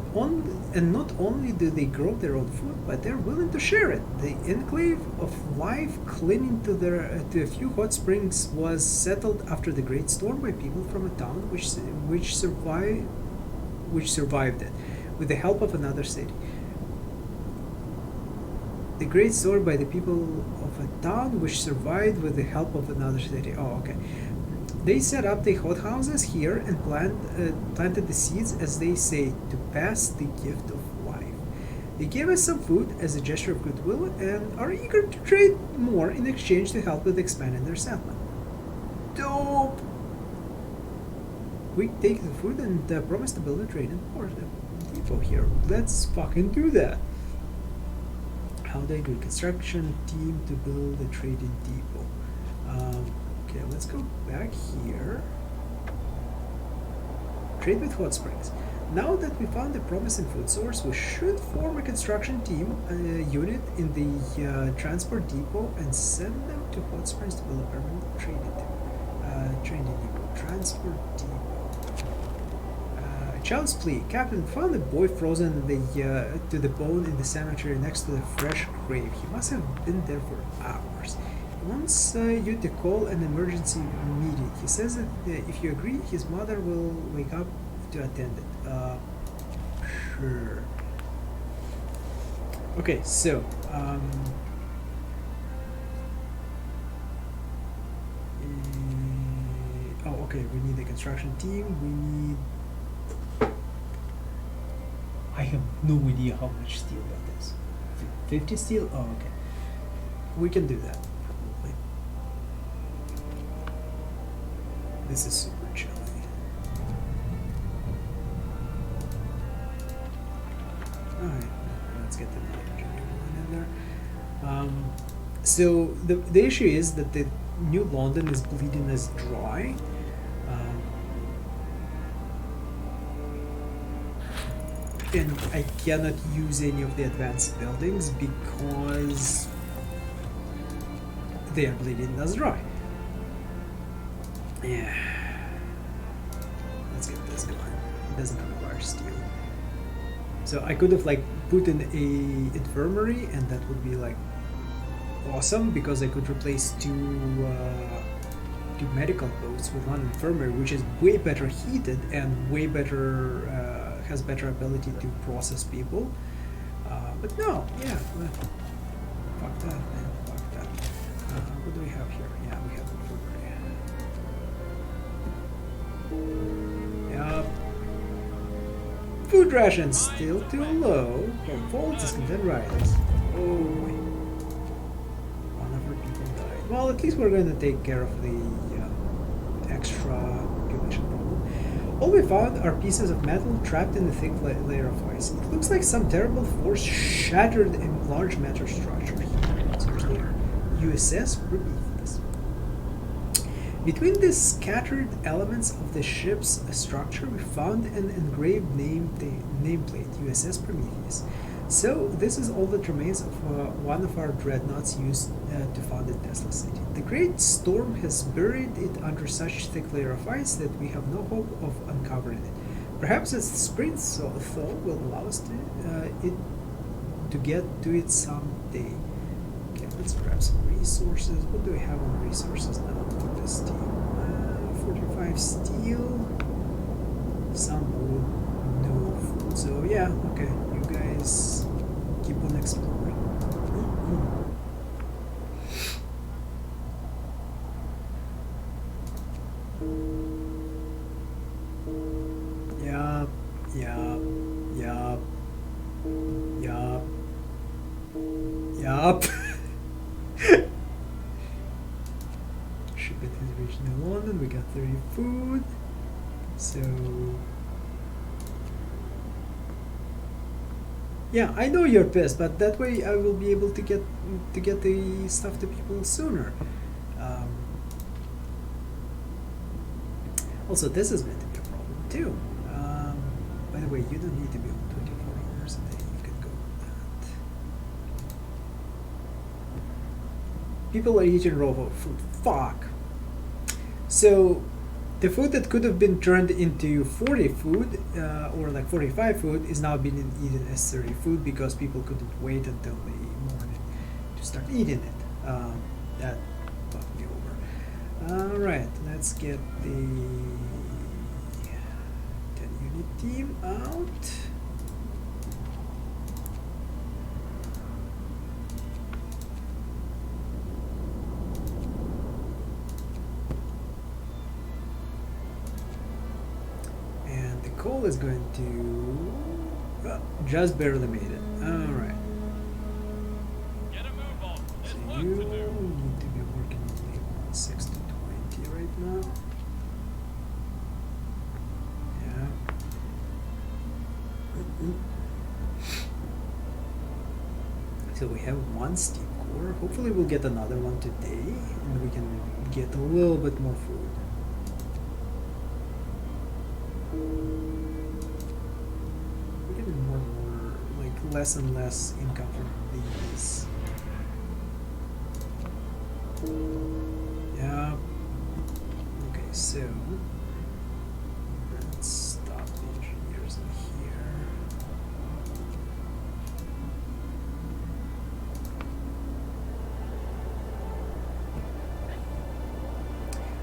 not only do they grow their own food, but they're willing to share it. The enclave of life clinging to a few hot springs was settled after the Great Storm by people from a town which survived it, with the help of another city. The Great Storm by the people of a town which survived with the help of another city. Oh, okay. They set up the hothouses here and planted the seeds, as they say, to pass the gift of life. They gave us some food as a gesture of goodwill and are eager to trade more in exchange to help with expanding their settlement. Dope! We take the food and promise to build a trading depot here. Let's fucking do that. How do I do? Construction team to build a trading depot. Okay, let's go back here. Trade with hot springs. Now that we found a promising food source, we should form a construction team unit in the transport depot and send them to hot springs to build a permanent trading depot. Transport depot. Child's plea. Captain found a boy frozen to the bone in the cemetery next to the fresh grave. He must have been there for hours. He wants you to call an emergency meeting. He says that if you agree, his mother will wake up to attend it. Sure. Okay, so okay, we need a construction team. We need. I have no idea how much steel that is. 50 steel? Oh, okay. We can do that, probably. This is super chilly. get another generic one in there. So the issue is that the New London is bleeding us dry. And I cannot use any of the advanced buildings because they are bleeding us dry. Yeah. Let's get this going. It doesn't require steel. So I could have like put in a infirmary and that would be like awesome because I could replace two medical posts with one infirmary, which is way better heated and way better has better ability to process people. But no, yeah, fuck that, man, fuck that. What do we have here? Yeah, we have infirmary. Yeah. Food rations still too low. Full discontent riders. Oh boy. One of our people died. Well, at least we're going to take care of the extra population problem. All we found are pieces of metal trapped in a thick layer of ice. It looks like some terrible force shattered a large metal structure here. So here, USS Prometheus. Between the scattered elements of the ship's structure, we found an engraved nameplate, USS Prometheus. So this is all that remains of one of our dreadnoughts used to found the Tesla City. The great storm has buried it under such thick layer of ice that we have no hope of uncovering it. Perhaps its spring thaw will allow us to get to it someday. Okay, let's grab some resources. What do we have on resources now for this team? 45 steel, some wood, no food. So yeah, okay, you guys keep on exploring. Yup. Shipment has reached New London. We got 30 food. So yeah, I know you're pissed, but that way I will be able to get the stuff to people sooner. Also, this is meant to be a problem too. By the way, you don't need to be on 24 hours a day. You can go with that. People are eating raw food. Fuck. So the food that could have been turned into 40 food or like 45 food is now being eaten as 30 food because people couldn't wait until the morning to start eating it. That fucked me over. Alright, let's get the 10 unit team out. Coal is going to just barely made it. Alright. Get a move on. There's So work you to do. need to be working only on 6 to 20 right now. Yeah. So we have one steam core. Hopefully we'll get another one today and we can get a little bit more food. We're getting more and more, like less and less income from these. Yeah. Okay, so let's stop the engineers in here.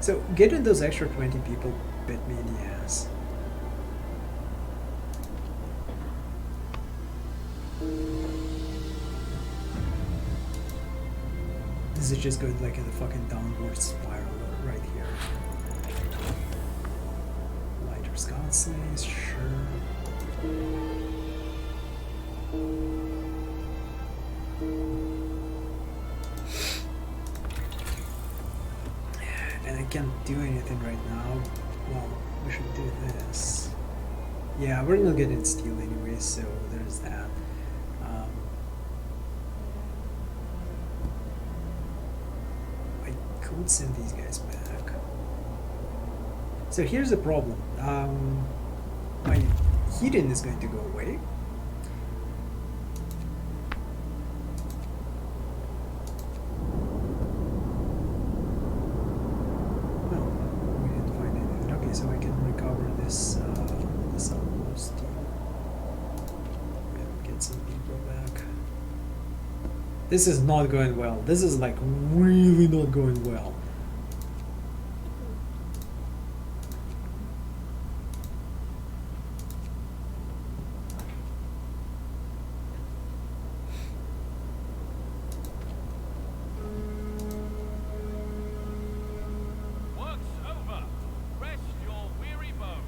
So getting those extra 20 people bit me in the ass. This is just going like in a fucking downward spiral right here. Lighter scout slaves, sure. And I can't do anything right now. Well, we should do this. Yeah, we're not getting steel anyway, so there's that. could send these guys back. So here's the problem. My heating is going to go away. Oh, we didn't find anything. Okay, so I can recover this this outpost and get some people back. This is not going well. This is like really not going well. Work's over. Rest your weary bones.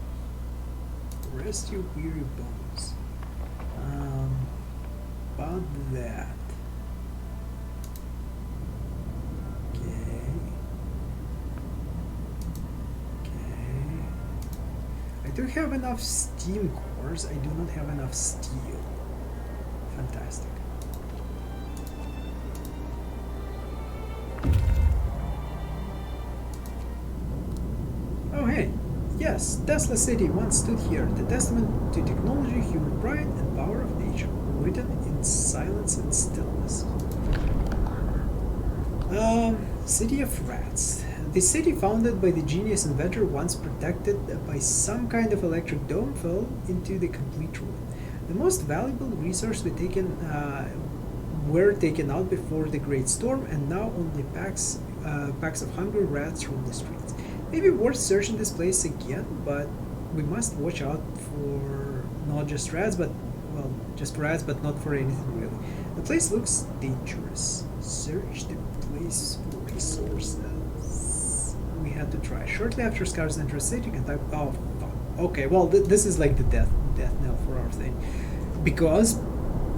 Rest your weary bones. About that. I do have enough steam cores, I do not have enough steel. Fantastic. Oh hey, yes, Tesla City once stood here, the testament to technology, human pride, and power of nature, written in silence and stillness. City of Rats. The city founded by the genius inventor, once protected by some kind of electric dome, fell into the complete ruin. The most valuable resources were taken out before the Great Storm, and now only packs of hungry rats roam the streets. Maybe worth searching this place again, but we must watch out for not just rats, but well, just for rats, but not for anything really. The place looks dangerous. Search the place for resources. We had to try. Shortly after Scars enter the city, you can type. Oh, fuck. Okay, well, this is like the death knell for our thing, because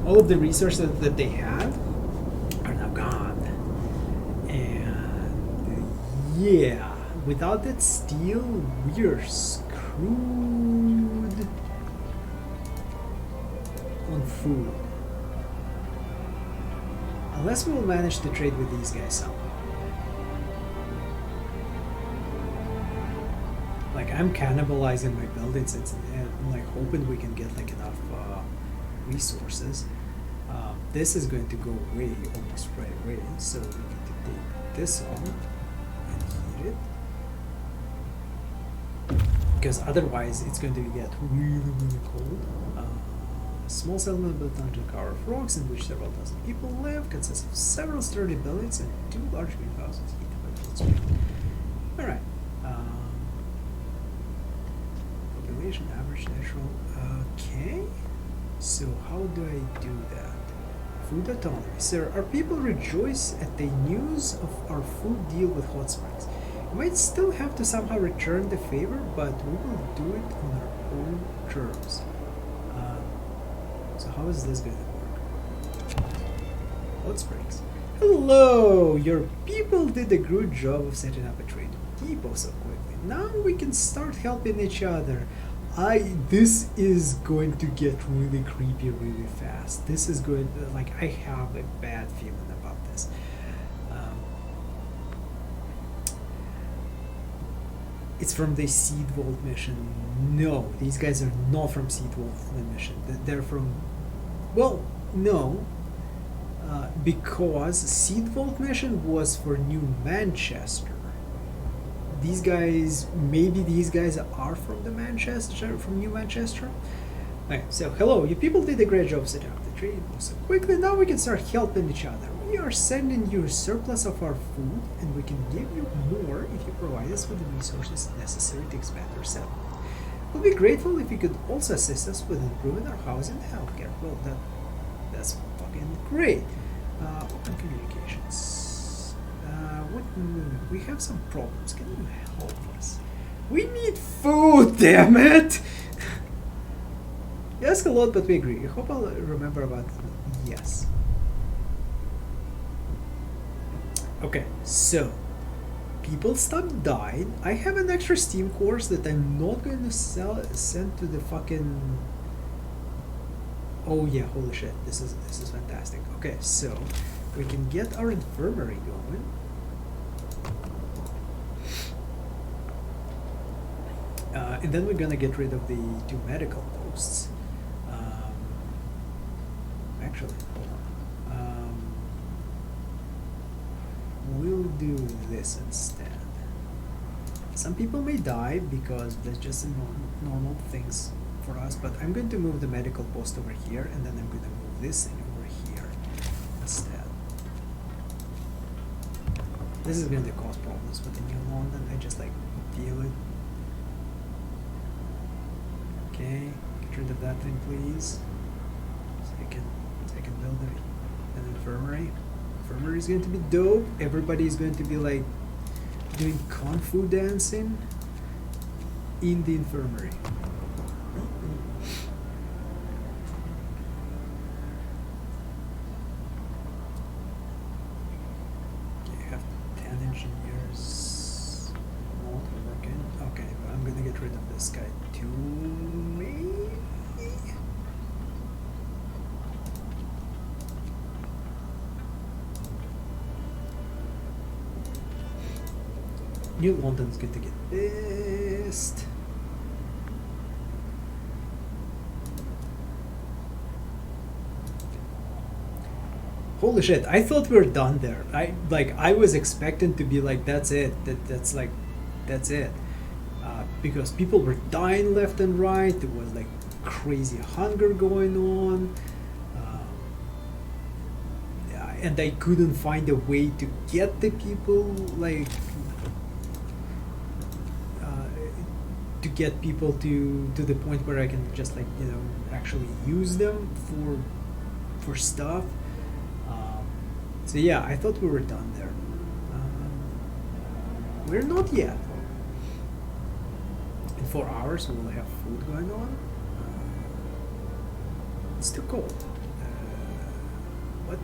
all of the resources that they had are now gone, and yeah, without that steel, we're screwed on food. Unless we'll manage to trade with these guys somehow. Like, I'm cannibalizing my buildings and like hoping we can get like enough resources. This is going to go away almost right away, so we need to take this on and heat it. Because otherwise it's going to get really cold. Small settlement built onto a cover of rocks in which several dozen people live, consists of several sturdy buildings and 2 large greenhouses heated by cold spring. Alright. Population average natural. Okay. So how do I do that? Food autonomy. Sir, our people rejoice at the news of our food deal with Hot Springs. We might still have to somehow return the favor, but we will do it on our own terms. So how is this going to work? Hot Springs. Hello! Your people did a good job of setting up a trade depot so quickly. Now we can start helping each other. This is going to get really creepy really fast. This is going to, like, I have a bad feeling about this. It's from the Seed Vault mission. No, these guys are not from Seed Vault mission. They're from, well, no, because Seed Vault mission was for New Manchester. These guys, maybe these guys are from New Manchester. Okay, so hello, you people did a great job setting up the trade so quickly. Now we can start helping each other. We are sending you a surplus of our food, and we can give you more if you provide us with the resources necessary to expand our settlement. We'll be grateful if you could also assist us with improving our housing and healthcare. Well, that's fucking great. Open communications. We have some problems. Can you help us? We need food, damn it! You ask a lot, but we agree. I hope I'll remember about yes. Okay, so people stop dying. I have an extra steam course that I'm not going to send to the fucking. Oh yeah, holy shit! This is fantastic. Okay, so we can get our infirmary going. And then we're gonna get rid of the 2 medical posts. Actually, hold on. We'll do this instead. Some people may die because there's just normal things for us, but I'm going to move the medical post over here, and then I'm going to move this thing over here instead. This is going to cause problems with the New London. I just like feel it. Okay, get rid of that thing, please. So I can build an infirmary. Infirmary is going to be dope. Everybody is going to be like doing kung fu dancing in the infirmary. Okay, I have 10 engineers not working. Okay, but I'm gonna get rid of this guy too, maybe? New London's going to get pissed. Holy shit, I thought we were done there. I was expecting to be like, that's it. That's it. Because people were dying left and right. There was like crazy hunger going on. And I couldn't find a way to get the people like to get people to the point where I can just like actually use them for stuff. So yeah, I thought we were done there. We're not yet. In 4 hours we'll have food going on. It's too cold. What?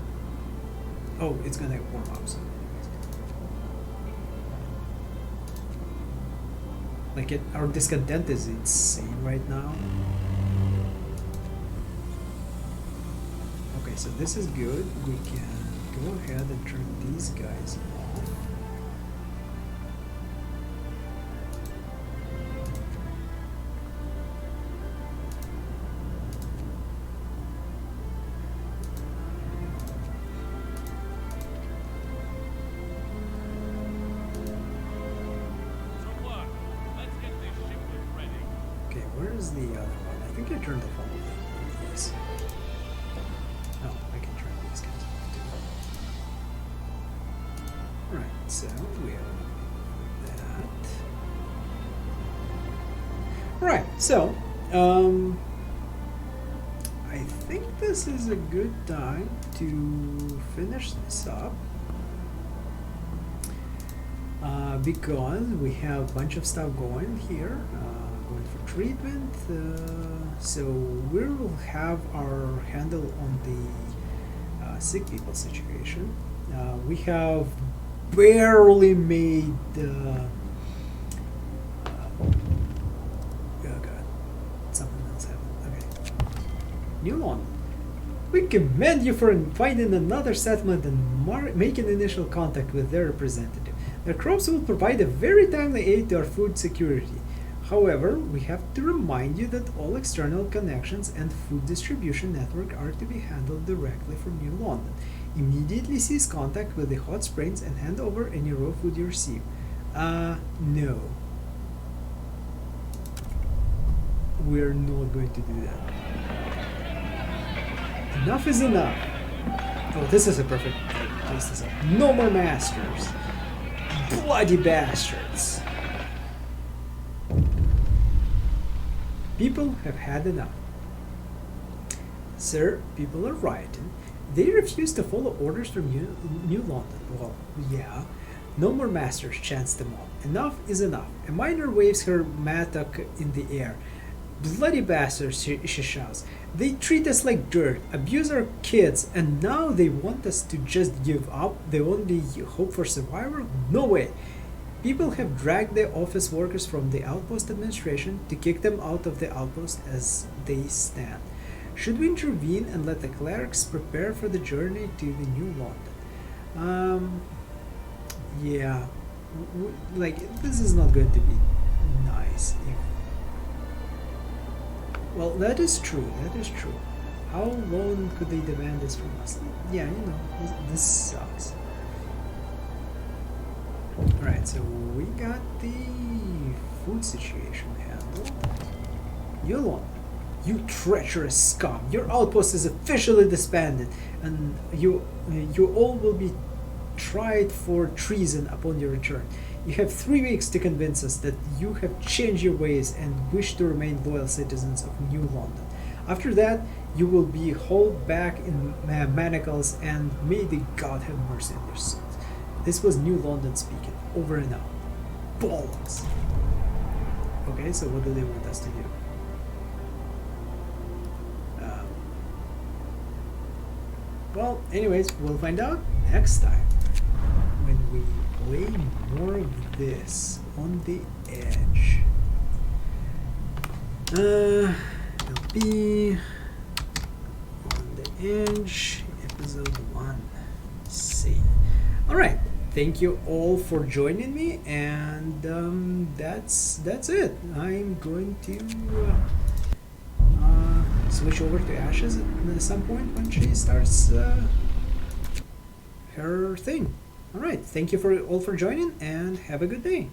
Oh, it's gonna warm up. So like our discontent is insane right now. Okay, so this is good. We can go ahead and turn these guys off. Where's the other one? I think I turned off all of these. Oh, I can turn these guys off too. Right, so we have that. Right, so I think this is a good time to finish this up. Because we have a bunch of stuff going here. Going for treatment, so we will have our handle on the sick people situation. We have barely made oh god, something else happened. Okay, New London. We commend you for finding another settlement and making initial contact with their representative. Their crops will provide a very timely aid to our food security. However, we have to remind you that all external connections and food distribution network are to be handled directly from New London. Immediately cease contact with the hot springs and hand over any raw food you receive. No. We're not going to do that. Enough is enough. Oh, this is a perfect place to say. No more masters. Bloody bastards. People have had enough. Sir, people are rioting. They refuse to follow orders from New London. Well, yeah. No more masters, chants them all. Enough is enough. A miner waves her mattock in the air. Bloody bastards, she shouts. They treat us like dirt, abuse our kids, and now they want us to just give up? The only hope for survival? No way. People have dragged the office workers from the outpost administration to kick them out of the outpost as they stand. Should we intervene and let the clerics prepare for the journey to the New London? Yeah. Like, this is not going to be nice if Well, that is true. That is true. How long could they demand this from us? Yeah, you know, this sucks. Alright, so we got the food situation handled. Yulon, you treacherous scum! Your outpost is officially disbanded, and you all will be tried for treason upon your return. You have 3 weeks to convince us that you have changed your ways and wish to remain loyal citizens of New London. After that, you will be hauled back in manacles, and may the God have mercy on your souls. This was New London speaking, over and out. Bollocks! Okay, so what do they want us to do? Well, anyways, we'll find out next time when we play more of this on the edge. It'll be on the edge, episode 1. C. Alright, thank you all for joining me, and that's it. I'm going to switch over to Ashes at some point when she starts her thing. Alright, thank you all for joining, and have a good day.